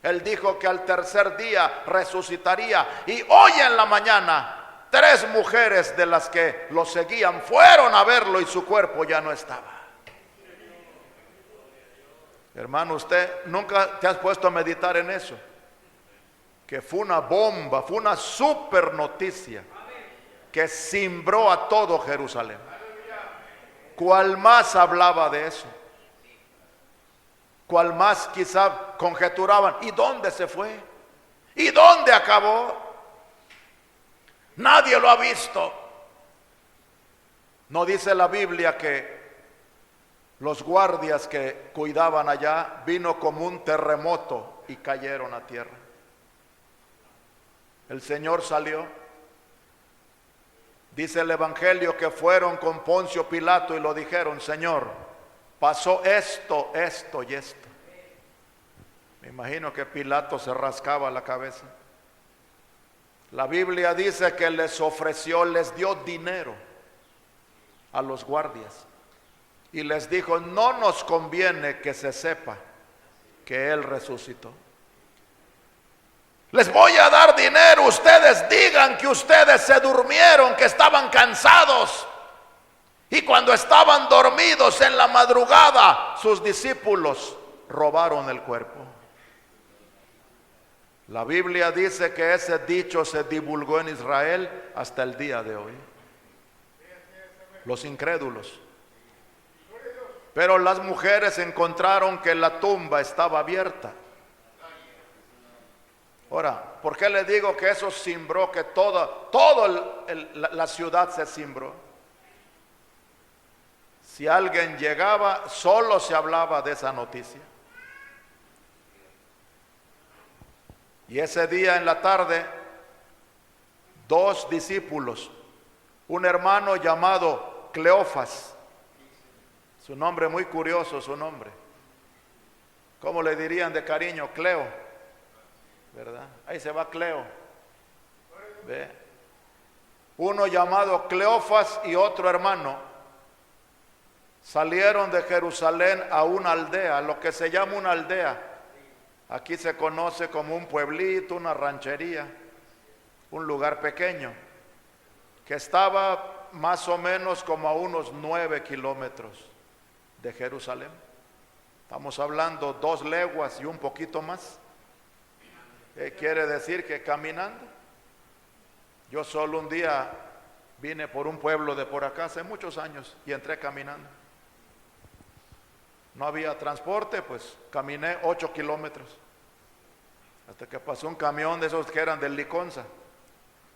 él dijo que al tercer día resucitaría, y hoy en la mañana 3 mujeres de las que lo seguían fueron a verlo y su cuerpo ya no estaba. Hermano, ¿usted nunca te has puesto a meditar en eso? Que fue una bomba, fue una super noticia que cimbró a todo Jerusalén. ¿Cuál más hablaba de eso? ¿Cuál más quizá conjeturaban? ¿Y dónde se fue? ¿Y dónde acabó? Nadie lo ha visto. ¿No dice la Biblia que Los guardias que cuidaban allá, vino como un terremoto y cayeron a tierra. El Señor salió. Dice el Evangelio que fueron con Poncio Pilato y lo dijeron: Señor, pasó esto, esto y esto. Me imagino que Pilato se rascaba la cabeza. La Biblia dice que les ofreció, les dio dinero a los guardias y les dijo: no nos conviene que se sepa que Él resucitó. Les voy a dar dinero, ustedes digan que ustedes se durmieron, que estaban cansados, y cuando estaban dormidos en la madrugada sus discípulos robaron el cuerpo. La Biblia dice que ese dicho se divulgó en Israel hasta el día de hoy. Los incrédulos. Pero las mujeres encontraron que la tumba estaba abierta. Ahora, ¿por qué le digo que eso cimbró, que toda la ciudad se cimbró? Si alguien llegaba, solo se hablaba de esa noticia. Y ese día en la tarde, dos discípulos, un hermano llamado Cleofas, su nombre muy curioso, su nombre. ¿Cómo le dirían de cariño? Cleo, ¿verdad? Ahí se va Cleo. ¿Ve? Uno llamado Cleofas y otro hermano salieron de Jerusalén a una aldea, lo que se llama una aldea. Aquí se conoce como un pueblito, una ranchería, un lugar pequeño, que estaba más o menos como a unos 9 kilómetros de Jerusalén. Estamos hablando 2 leguas y un poquito más. Quiere decir que caminando. Yo solo un día vine por un pueblo de por acá hace muchos años y entré caminando. No había transporte, pues caminé 8 kilómetros. Hasta que pasó un camión de esos que eran del Liconza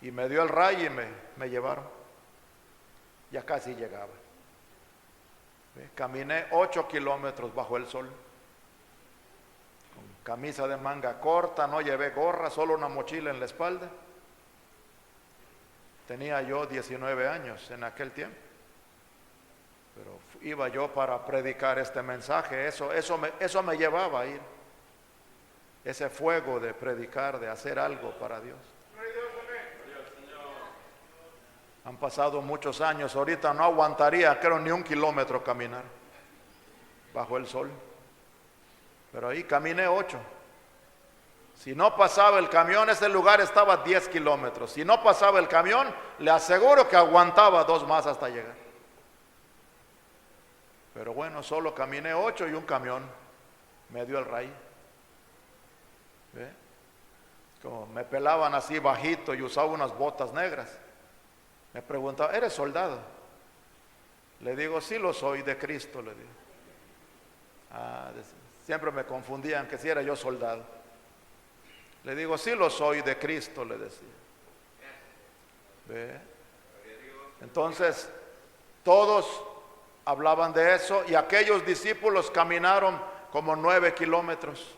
y me dio el rayo y me llevaron. Ya casi llegaba. Caminé 8 kilómetros bajo el sol. Con camisa de manga corta, no llevé gorra, solo una mochila en la espalda. Tenía yo 19 años en aquel tiempo. Pero iba yo para predicar este mensaje, eso me llevaba a ir. Ese fuego de predicar, de hacer algo para Dios. Han pasado muchos años, ahorita no aguantaría, creo, ni 1 kilómetro caminar bajo el sol. Pero ahí caminé 8. Si no pasaba el camión, ese lugar estaba a 10 kilómetros. Si no pasaba el camión, le aseguro que aguantaba 2 más hasta llegar. Pero bueno, solo caminé 8 y un camión me dio el rayo. ¿Ve? Como me pelaban así bajito y usaba unas botas negras. Me preguntaba: ¿eres soldado? Le digo: sí lo soy, de Cristo, le digo. Siempre me confundían que si era yo soldado. Le digo: sí lo soy, de Cristo, le decía. ¿Ve? Entonces, todos hablaban de eso y aquellos discípulos caminaron como 9 kilómetros.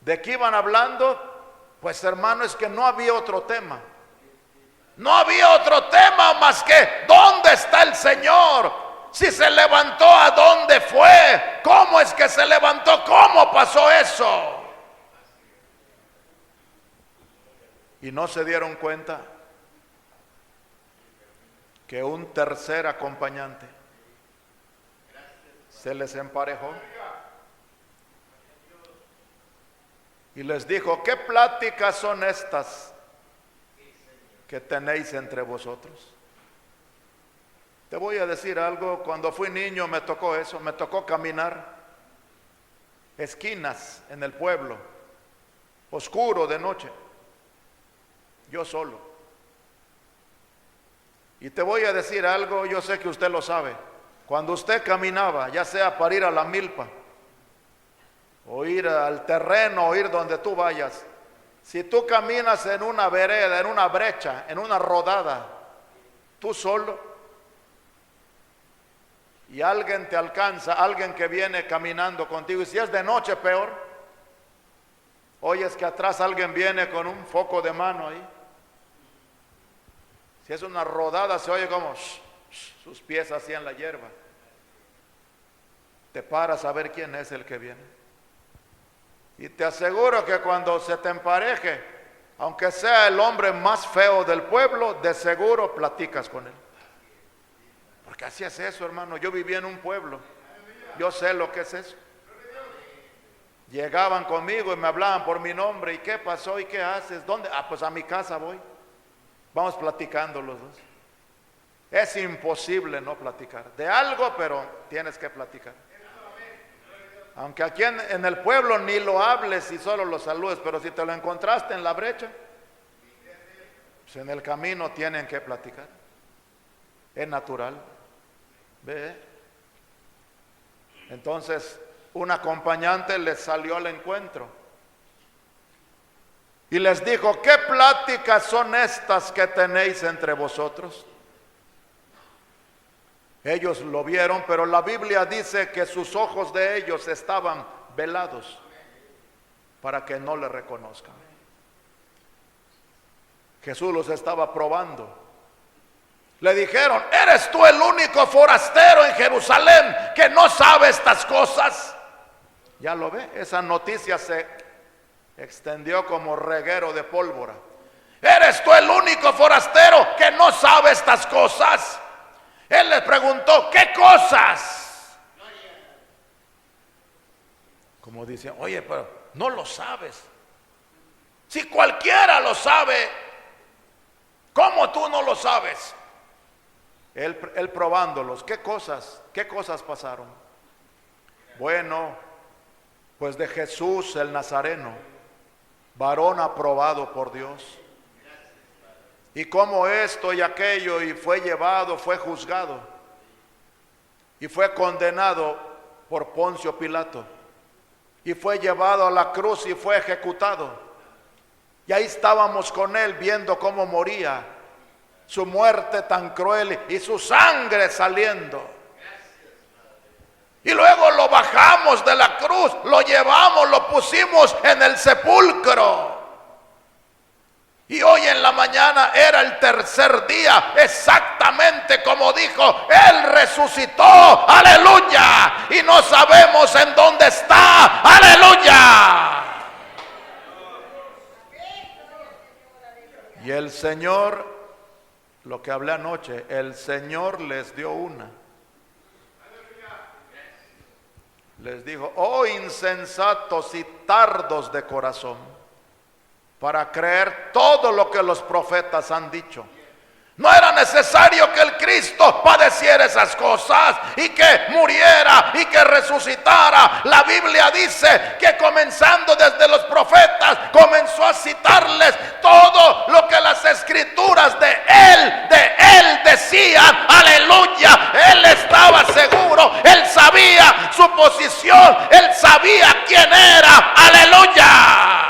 ¿De qué iban hablando? Pues hermano, es que no había otro tema. No había otro tema más que ¿dónde está el Señor? Si se levantó, ¿a dónde fue? ¿Cómo es que se levantó? ¿Cómo pasó eso? Y no se dieron cuenta que un tercer acompañante se les emparejó y les dijo: ¿qué pláticas son estas que tenéis entre vosotros? Te voy a decir algo, cuando fui niño me tocó eso, me tocó caminar esquinas en el pueblo, oscuro de noche, yo solo. Y te voy a decir algo, yo sé que usted lo sabe, cuando usted caminaba, ya sea para ir a la milpa, o ir al terreno, o ir donde tú vayas, si tú caminas en una vereda, en una brecha, en una rodada, tú solo, y alguien te alcanza, alguien que viene caminando contigo, y si es de noche peor, oyes que atrás alguien viene con un foco de mano ahí. Si es una rodada se oye como sus pies así en la hierba. Te paras a ver quién es el que viene. Y te aseguro que cuando se te empareje, aunque sea el hombre más feo del pueblo, de seguro platicas con él. Porque así es eso, hermano. Yo viví en un pueblo, yo sé lo que es eso. Llegaban conmigo y me hablaban por mi nombre. ¿Y qué pasó? ¿Y qué haces? ¿Dónde? Ah, pues a mi casa voy. Vamos platicando los dos. Es imposible no platicar de algo, pero tienes que platicar. Aunque aquí en el pueblo ni lo hables y solo lo saludes, pero si te lo encontraste en la brecha, pues en el camino tienen que platicar. Es natural. ¿Ve? Entonces, un acompañante les salió al encuentro y les dijo: ¿qué pláticas son estas que tenéis entre vosotros? Ellos lo vieron, pero la Biblia dice que sus ojos de ellos estaban velados para que no le reconozcan. Jesús los estaba probando. Le dijeron: ¿eres tú el único forastero en Jerusalén que no sabe estas cosas? Ya lo ve, esa noticia se extendió como reguero de pólvora. ¿Eres tú el único forastero que no sabe estas cosas? Él les preguntó: ¿qué cosas? Como dicen: oye, pero no lo sabes. Si cualquiera lo sabe, ¿cómo tú no lo sabes? Él probándolos. ¿Qué cosas pasaron? Bueno, pues de Jesús el Nazareno, varón aprobado por Dios. Y como esto y aquello, y fue llevado, fue juzgado, y fue condenado por Poncio Pilato, y fue llevado a la cruz y fue ejecutado. Y ahí estábamos con él viendo cómo moría, su muerte tan cruel y su sangre saliendo. Y luego lo bajamos de la cruz, lo llevamos, lo pusimos en el sepulcro. Y hoy en la mañana era el tercer día, exactamente como dijo, Él resucitó, aleluya, y no sabemos en dónde está, aleluya. Y el Señor, lo que hablé anoche, el Señor les dio una. Les dijo: oh insensatos y tardos de corazón, para creer todo lo que los profetas han dicho. No era necesario que el Cristo padeciera esas cosas y que muriera y que resucitara. La Biblia dice que comenzando desde los profetas comenzó a citarles todo lo que las escrituras de él decían. Aleluya. Él estaba seguro, él sabía su posición, él sabía quién era. Aleluya.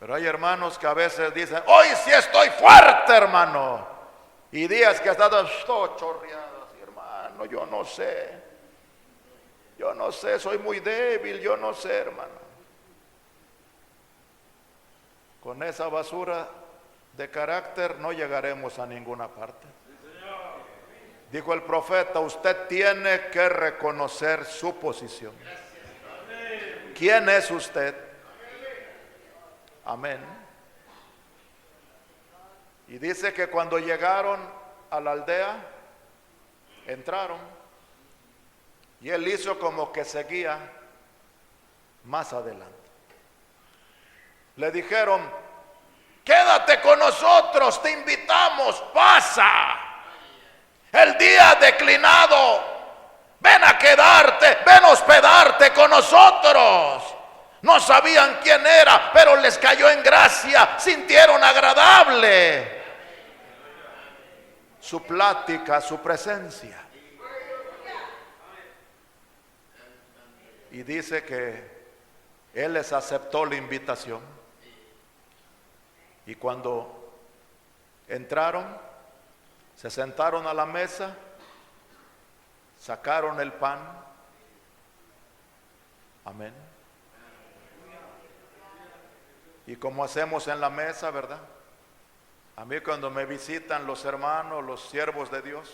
Pero hay hermanos que a veces dicen: hoy sí estoy fuerte, hermano. Y días que están chorreados: hermano, yo no sé, soy muy débil, yo no sé, hermano. Con esa basura de carácter no llegaremos a ninguna parte. Dijo el profeta: usted tiene que reconocer su posición. ¿Quién es usted? Amén. Y dice que cuando llegaron a la aldea, entraron, y él hizo como que seguía más adelante. Le dijeron: quédate con nosotros, te invitamos, pasa. El día ha declinado, ven a quedarte, ven a hospedarte con nosotros. No sabían quién era, pero les cayó en gracia, sintieron agradable su plática, su presencia. Y dice que él les aceptó la invitación. Y cuando entraron, se sentaron a la mesa, sacaron el pan. Amén. Y como hacemos en la mesa, ¿verdad? A mí cuando me visitan los hermanos, los siervos de Dios,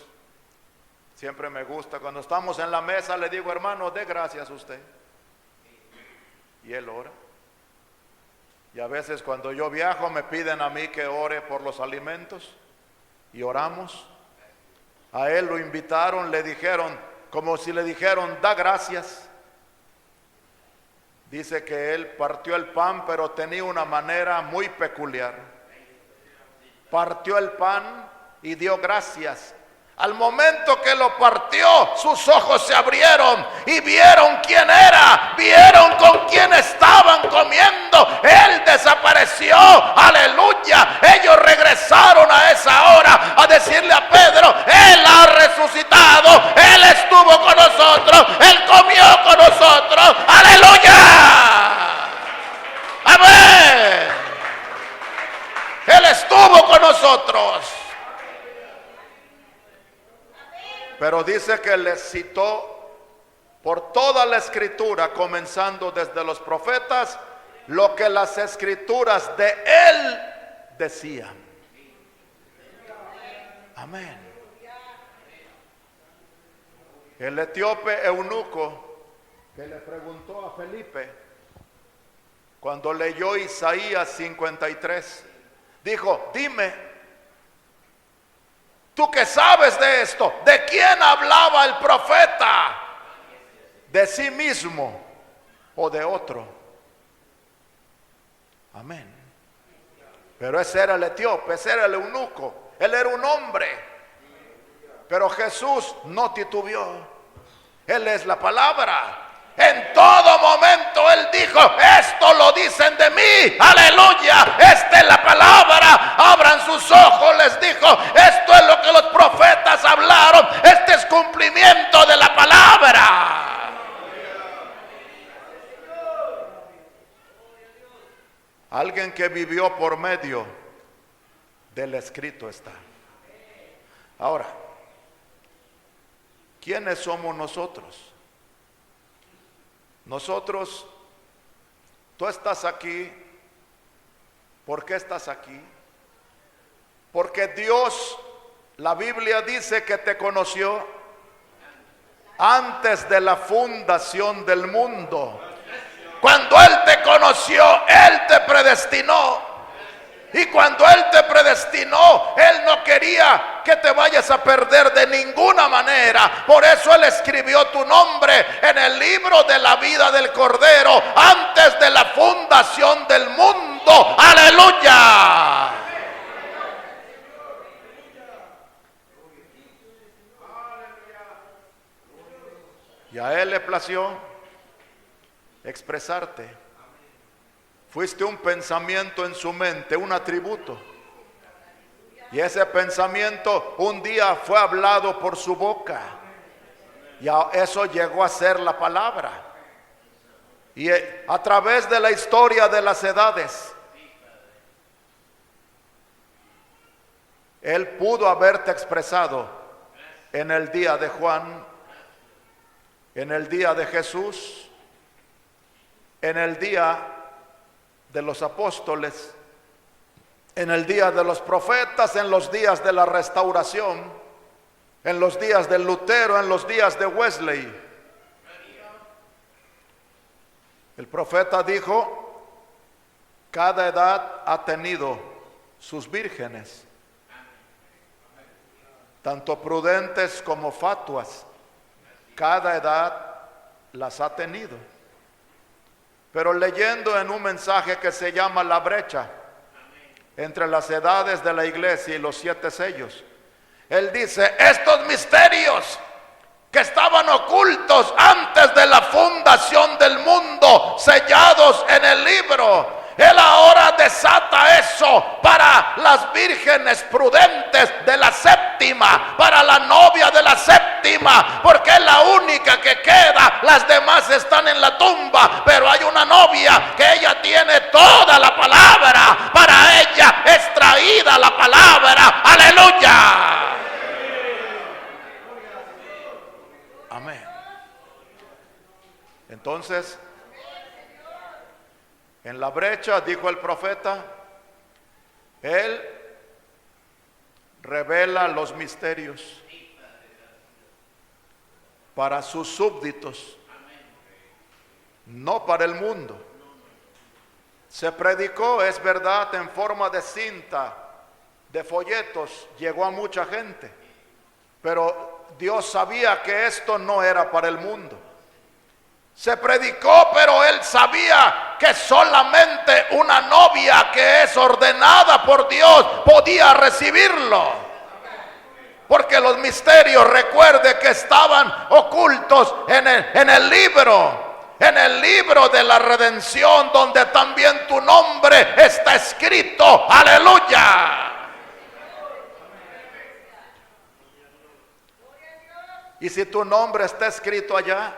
siempre me gusta, cuando estamos en la mesa le digo: hermano, dé gracias a usted. Y él ora. Y a veces cuando yo viajo me piden a mí que ore por los alimentos y oramos. A él lo invitaron, le dijeron, como si le dijeron: da gracias. Dice que él partió el pan, pero tenía una manera muy peculiar. Partió el pan y dio gracias. Al momento que lo partió, sus ojos se abrieron y vieron quién era, vieron con quién estaban comiendo. Él desapareció, aleluya. Ellos regresaron a esa hora a decirle a Pedro: Él ha resucitado, Él estuvo con nosotros, Él comió con nosotros, aleluya. Amén. Él estuvo con nosotros. Pero dice que les citó por toda la escritura, comenzando desde los profetas, lo que las escrituras de él decían. Amén. El etíope eunuco que le preguntó a Felipe, cuando leyó Isaías 53, dijo: dime, tú que sabes de esto, ¿de quién hablaba el profeta? ¿De sí mismo o de otro? Amén. Pero ese era el etíope, ese era el eunuco, él era un hombre. Pero Jesús no titubeó. Él es la palabra. En todo momento él dijo: esto lo dicen de mí, aleluya, esta es la palabra. Abran sus ojos, les dijo: esto es lo que los profetas hablaron, este es cumplimiento de la palabra. Alguien que vivió por medio del escrito está. Ahora, ¿quiénes somos nosotros? Nosotros, tú estás aquí. ¿Por qué estás aquí? Porque Dios, la Biblia dice que te conoció antes de la fundación del mundo. Cuando Él te conoció, Él te predestinó. Y cuando Él te predestinó, Él no quería que te vayas a perder de ninguna manera. Por eso Él escribió tu nombre en el libro de la vida del Cordero antes de la fundación del mundo. ¡Aleluya! Y a Él le plació expresarte. Fuiste un pensamiento en su mente, un atributo. Y ese pensamiento un día fue hablado por su boca. Y eso llegó a ser la palabra. Y a través de la historia de las edades, Él pudo haberte expresado en el día de Juan, en el día de Jesús, en el día de los apóstoles, en el día de los profetas, en los días de la restauración, en los días de Lutero, en los días de Wesley. El profeta dijo: cada edad ha tenido sus vírgenes, tanto prudentes como fatuas. Cada edad las ha tenido. Pero leyendo en un mensaje que se llama La brecha entre las edades de la iglesia y los 7 sellos, él dice: estos misterios que estaban ocultos antes de la fundación del mundo, sellados en el libro, Él ahora desata eso para las vírgenes prudentes de la séptima, para la novia de la séptima, porque es la única que queda. Las demás están en la tumba, pero hay una novia que ella tiene toda la palabra. Para ella es traída la palabra, Entonces, en la brecha, dijo el profeta, Él revela los misterios para sus súbditos, no para el mundo. Se predicó, es verdad, en forma de cinta, de folletos, llegó a mucha gente, pero Dios sabía que esto no era para el mundo. Se predicó, pero Él sabía que solamente una novia que es ordenada por Dios podía recibirlo. Porque los misterios, recuerde que estaban ocultos en el libro de la redención, donde también tu nombre está escrito. Aleluya. Y si tu nombre está escrito allá,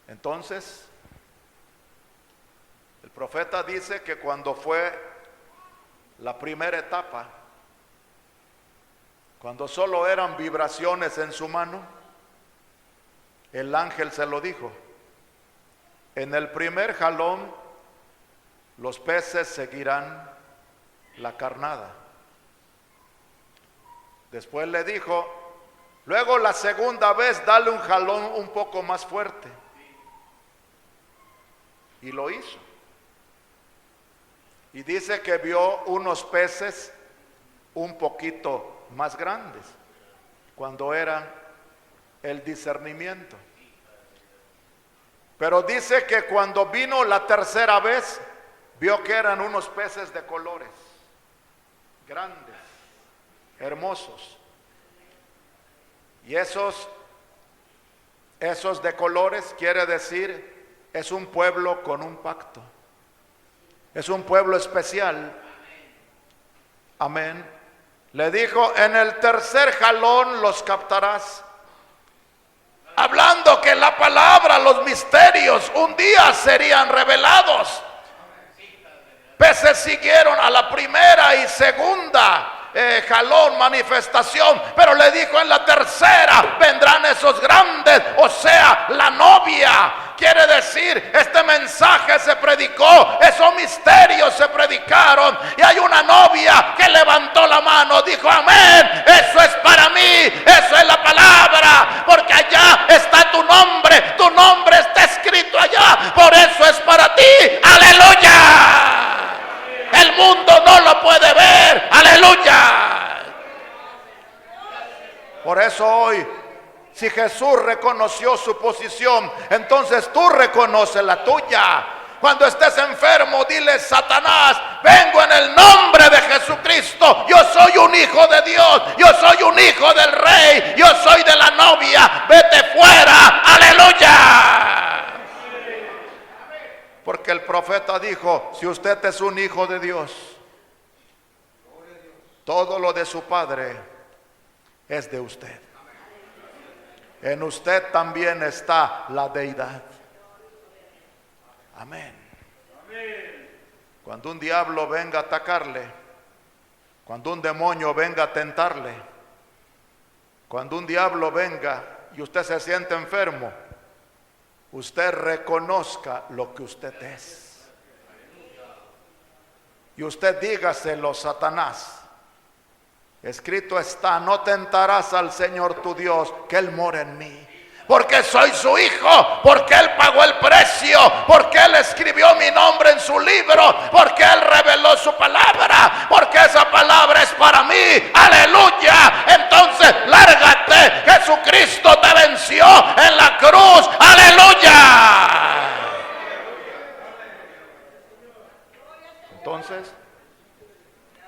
entonces el profeta dice que cuando fue la primera etapa, cuando solo eran vibraciones en su mano, el ángel se lo dijo: en el primer jalón los peces seguirán la carnada. Después le dijo: luego la segunda vez dale un jalón un poco más fuerte. Y lo hizo. Y dice que vio unos peces un poquito más grandes, cuando era el discernimiento. Pero dice que cuando vino la tercera vez, vio que eran unos peces de colores, grandes, hermosos. Y esos de colores quiere decir, es un pueblo con un pacto. Es un pueblo especial. Amén. Le dijo: en el tercer jalón los captarás. Hablando que la palabra, los misterios, un día serían revelados. Peces siguieron a la primera y segunda jalón, manifestación, pero le dijo: en la tercera vendrán esos grandes, o sea, la novia. Quiere decir, este mensaje se predicó, esos misterios se predicaron, y hay una novia que levantó la mano, dijo: amén, eso es para mí, eso es la palabra, porque allá está tu nombre está escrito allá, por eso es para ti. Aleluya. El mundo no lo puede ver. Aleluya. Por eso hoy, si Jesús reconoció su posición, entonces tú reconoces la tuya. Cuando estés enfermo, dile: Satanás, vengo en el nombre de Jesucristo. Yo soy un hijo de Dios, yo soy un hijo del Rey, yo soy de la novia. Vete fuera. Aleluya. Porque el profeta dijo: si usted es un hijo de Dios, todo lo de su Padre es de usted. En usted también está la deidad. Amén. Cuando un diablo venga a atacarle, cuando un demonio venga a tentarle, cuando un diablo venga y usted se siente enfermo, usted reconozca lo que usted es. Y usted dígaselo: Satanás, escrito está, no tentarás al Señor tu Dios, que Él mora en mí. Porque soy su hijo, porque Él pagó el precio, porque Él escribió mi nombre en su libro, porque Él reveló su palabra, porque esa palabra es para mí. Aleluya. Entonces lárgate, Jesucristo te venció en la cruz. Aleluya. Entonces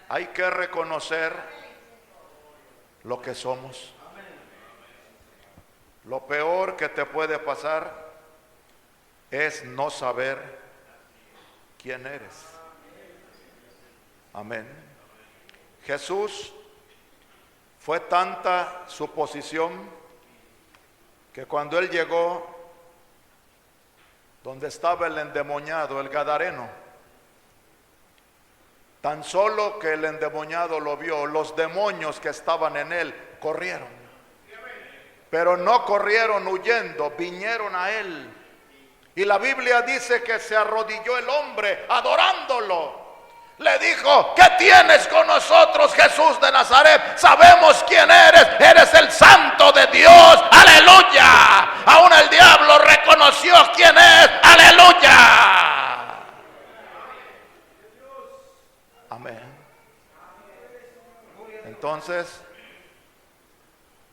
hay que reconocer lo que somos. Lo peor que te puede pasar es no saber quién eres. Amén. Jesús, fue tanta su posición que cuando Él llegó donde estaba el endemoniado, el gadareno, tan solo que el endemoniado lo vio, los demonios que estaban en él corrieron. Pero no corrieron huyendo, vinieron a Él Y la Biblia dice que se arrodilló el hombre adorándolo. Le dijo: ¿qué tienes con nosotros, Jesús de Nazaret? Sabemos quién eres. Eres el Santo de Dios. Aleluya. Aún el diablo reconoció quién es. Aleluya. Amén. Entonces,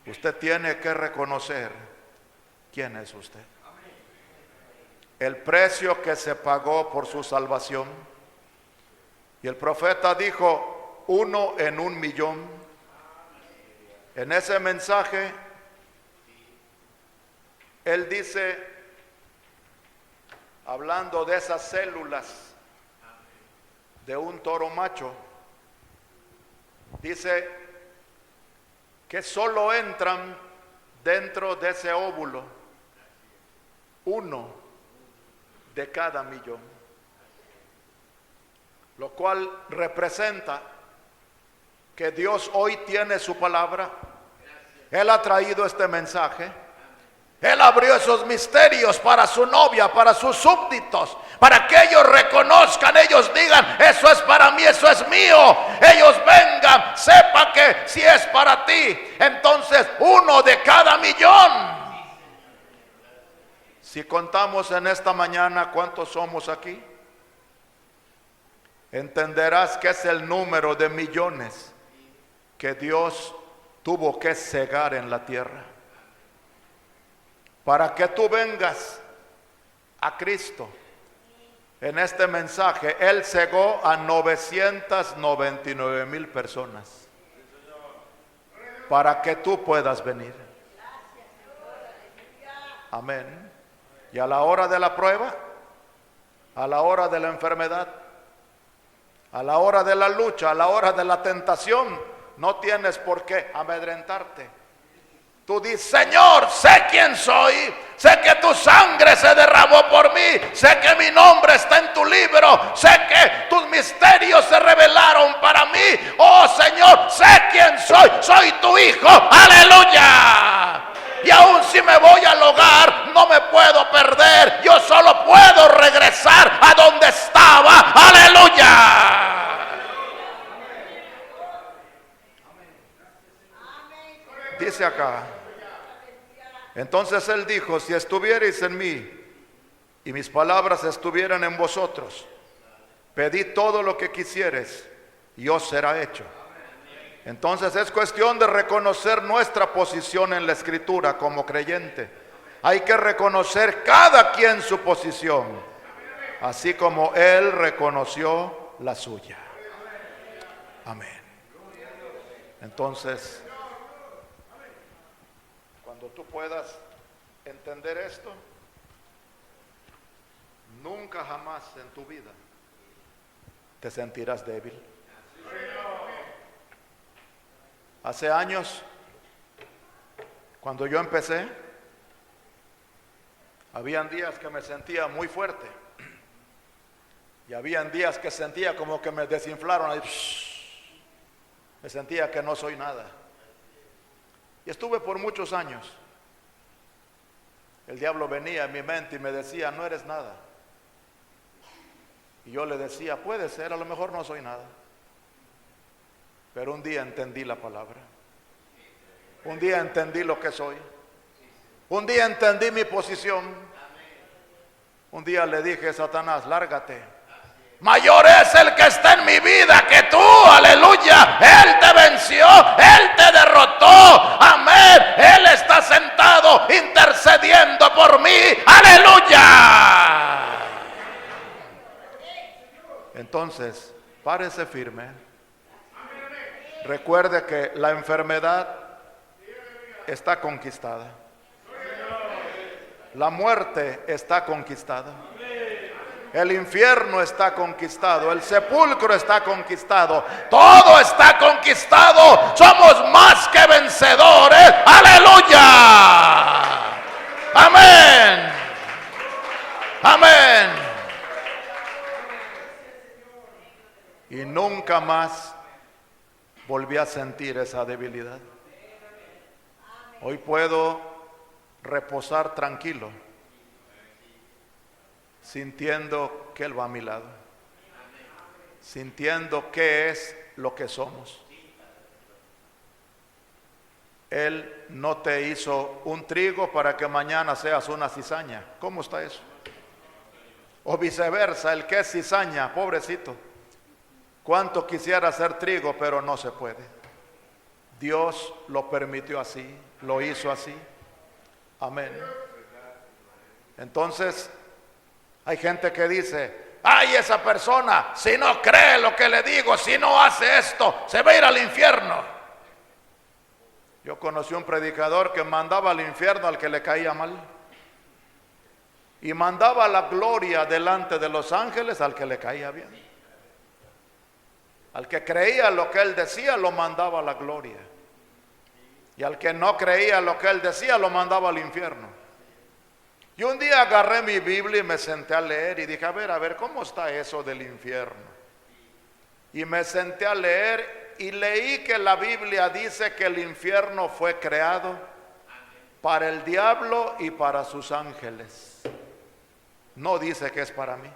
usted tiene que reconocer quién es usted. El precio que se pagó por su salvación. Y el profeta dijo: 1 en 1,000,000. En ese mensaje, él dice, hablando de esas células de un toro macho, dice que solo entran dentro de ese óvulo 1 de cada 1,000,000, lo cual representa que Dios hoy tiene su palabra. Él ha traído este mensaje. Él abrió esos misterios para su novia, para sus súbditos, para que ellos reconozcan, ellos digan: eso es para mí, eso es mío. Ellos vengan, sepa que si es para ti, entonces 1 de cada 1,000,000. Si contamos en esta mañana cuántos somos aquí, entenderás que es el número de millones que Dios tuvo que cegar en la tierra. Para que tú vengas a Cristo, en este mensaje, Él cegó a 999,000 personas. Para que tú puedas venir. Amén. Y a la hora de la prueba, a la hora de la enfermedad, a la hora de la lucha, a la hora de la tentación, no tienes por qué amedrentarte. Tú dices: Señor, sé quién soy, sé que tu sangre se derramó por mí, sé que mi nombre está en tu libro, sé que tus misterios se revelaron para mí. Oh Señor, sé quién soy, soy tu hijo. Aleluya. Y aún si me voy al hogar, no me puedo perder. Yo solo puedo regresar a donde estaba. Aleluya. Dice acá: entonces él dijo: si estuvierais en mí y mis palabras estuvieran en vosotros, pedid todo lo que quisieres y os será hecho. Entonces es cuestión de reconocer nuestra posición en la Escritura como creyente. Hay que reconocer cada quien su posición, así como él reconoció la suya. Amén. Entonces, cuando tú puedas entender esto, nunca jamás en tu vida te sentirás débil. Hace años, cuando yo empecé, habían días que me sentía muy fuerte y habían días que sentía como que me desinflaron ahí. Me sentía que no soy nada. Y estuve por muchos años. El diablo venía en mi mente y me decía: no eres nada. Y yo le decía: puede ser, a lo mejor no soy nada. Pero un día entendí la palabra. Un día entendí lo que soy. Un día entendí mi posición. Un día le dije: Satanás, lárgate. Mayor es el que está en mi vida que tú. Aleluya. Él te venció, Él te derrotó. Amén. Él está sentado intercediendo por mí. Aleluya. Entonces, párese firme. Recuerde que la enfermedad está conquistada. La muerte está conquistada. El infierno está conquistado. El sepulcro está conquistado. Todo está conquistado. Somos más que vencedores. Aleluya. Amén. Amén. Y nunca más volví a sentir esa debilidad. Hoy puedo reposar tranquilo, sintiendo que Él va a mi lado, sintiendo qué es lo que somos. Él no te hizo un trigo para que mañana seas una cizaña. ¿Cómo está eso? O viceversa, el que es cizaña, pobrecito, cuánto quisiera ser trigo, pero no se puede. Dios lo permitió así, lo hizo así. Amén. Entonces, hay gente que dice: ay, esa persona, si no cree lo que le digo, si no hace esto, se va a ir al infierno. Yo conocí un predicador que mandaba al infierno al que le caía mal, y mandaba la gloria delante de los ángeles al que le caía bien. Al que creía lo que él decía, lo mandaba a la gloria, y al que no creía lo que él decía, lo mandaba al infierno. Y un día agarré mi Biblia y me senté a leer y dije: a ver, ¿cómo está eso del infierno? Y me senté a leer y leí que la Biblia dice que el infierno fue creado para el diablo y para sus ángeles. No dice que es para mí.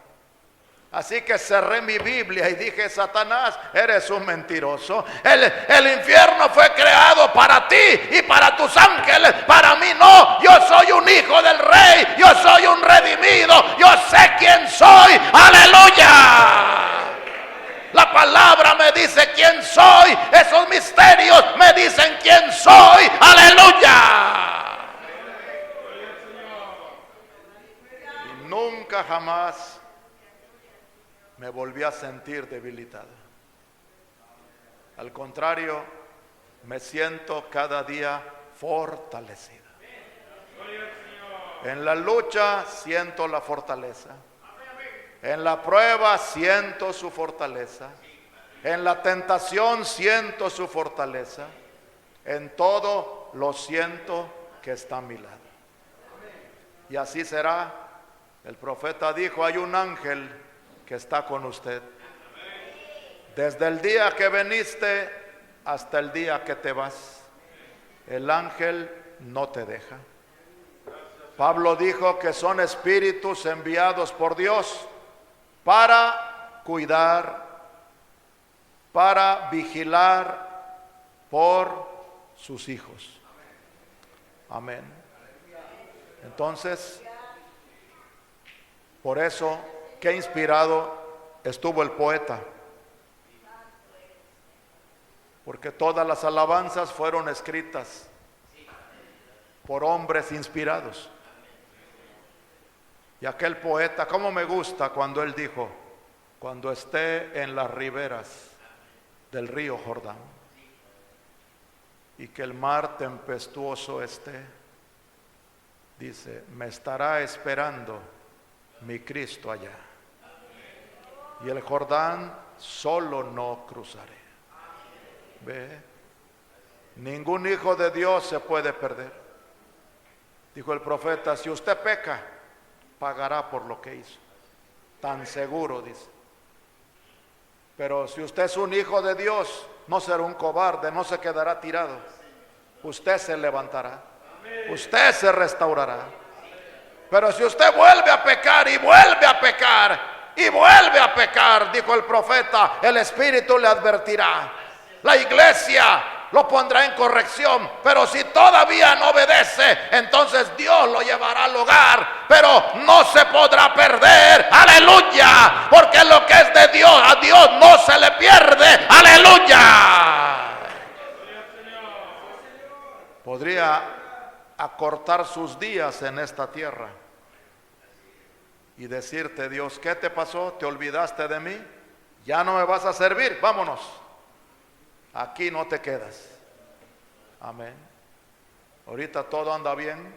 Así que cerré mi Biblia y dije: Satanás, eres un mentiroso. El infierno fue creado para ti y para tus ángeles, para mí no. Yo soy un hijo del rey, yo soy un redimido, yo sé quién soy. ¡Aleluya! La palabra me dice quién soy, esos misterios me dicen quién soy. ¡Aleluya! Y nunca jamás me volví a sentir debilitado. Al contrario, me siento cada día fortalecido. En la lucha siento la fortaleza. En la prueba siento su fortaleza. En la tentación siento su fortaleza. En todo lo siento que está a mi lado. Y así será. El profeta dijo: hay un ángel que está con usted desde el día que viniste hasta el día que te vas. El ángel no te deja. Pablo dijo que son espíritus enviados por Dios para cuidar, para vigilar por sus hijos. Amén. Entonces, por eso, qué inspirado estuvo el poeta, porque todas las alabanzas fueron escritas por hombres inspirados. Y aquel poeta, cómo me gusta cuando él dijo: cuando esté en las riberas del río Jordán y que el mar tempestuoso esté, dice, me estará esperando mi Cristo allá, y el Jordán solo no cruzaré. Ve, ningún hijo de Dios se puede perder. Dijo el profeta: si usted peca, pagará por lo que hizo. Tan seguro, dice. Pero si usted es un hijo de Dios, no será un cobarde, no se quedará tirado. Usted se levantará, usted se restaurará. Pero si usted vuelve a pecar y vuelve a pecar y vuelve a pecar, dijo el profeta, el Espíritu le advertirá. La iglesia lo pondrá en corrección, pero si todavía no obedece, entonces Dios lo llevará al hogar, pero no se podrá perder. Aleluya, porque lo que es de Dios, a Dios no se le pierde. Aleluya. Podría acortar sus días en esta tierra y decirte: Dios, ¿qué te pasó? ¿Te olvidaste de mí? ¿Ya no me vas a servir? Vámonos. Aquí no te quedas. Amén. Ahorita todo anda bien.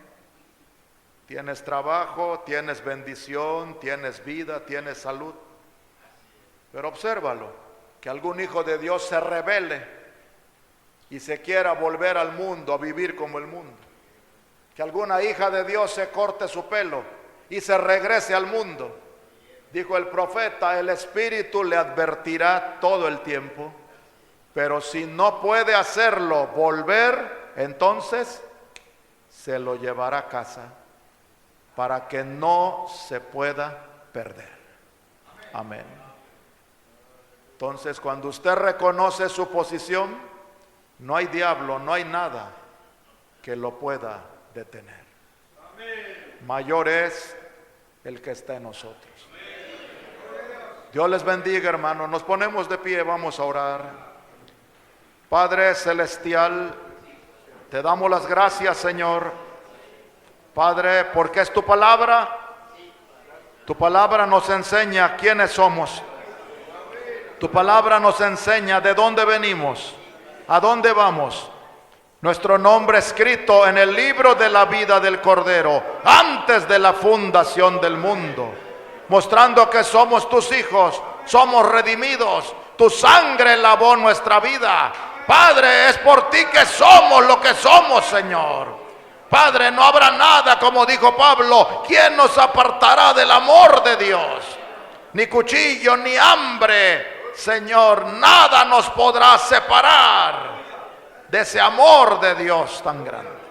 Tienes trabajo, tienes bendición, tienes vida, tienes salud. Pero obsérvalo, que algún hijo de Dios se rebele y se quiera volver al mundo, a vivir como el mundo. Que alguna hija de Dios se corte su pelo y se regrese al mundo. Dijo el profeta: el Espíritu le advertirá todo el tiempo. Pero si no puede hacerlo volver, entonces se lo llevará a casa para que no se pueda perder. Amén. Entonces, cuando usted reconoce su posición, no hay diablo, no hay nada que lo pueda detener. Mayor es el que está en nosotros. Dios les bendiga, hermanos. Nos ponemos de pie, vamos a orar. Padre celestial, te damos las gracias, Señor, Padre, porque es tu palabra. Tu palabra nos enseña quiénes somos. Tu palabra nos enseña de dónde venimos, a dónde vamos. Nuestro nombre escrito en el libro de la vida del Cordero antes de la fundación del mundo, mostrando que somos tus hijos, somos redimidos. Tu sangre lavó nuestra vida. Padre, es por ti que somos lo que somos, Señor. Padre, no habrá nada, como dijo Pablo, ¿quién nos apartará del amor de Dios? Ni cuchillo, ni hambre, Señor, nada nos podrá separar de ese amor de Dios tan grande.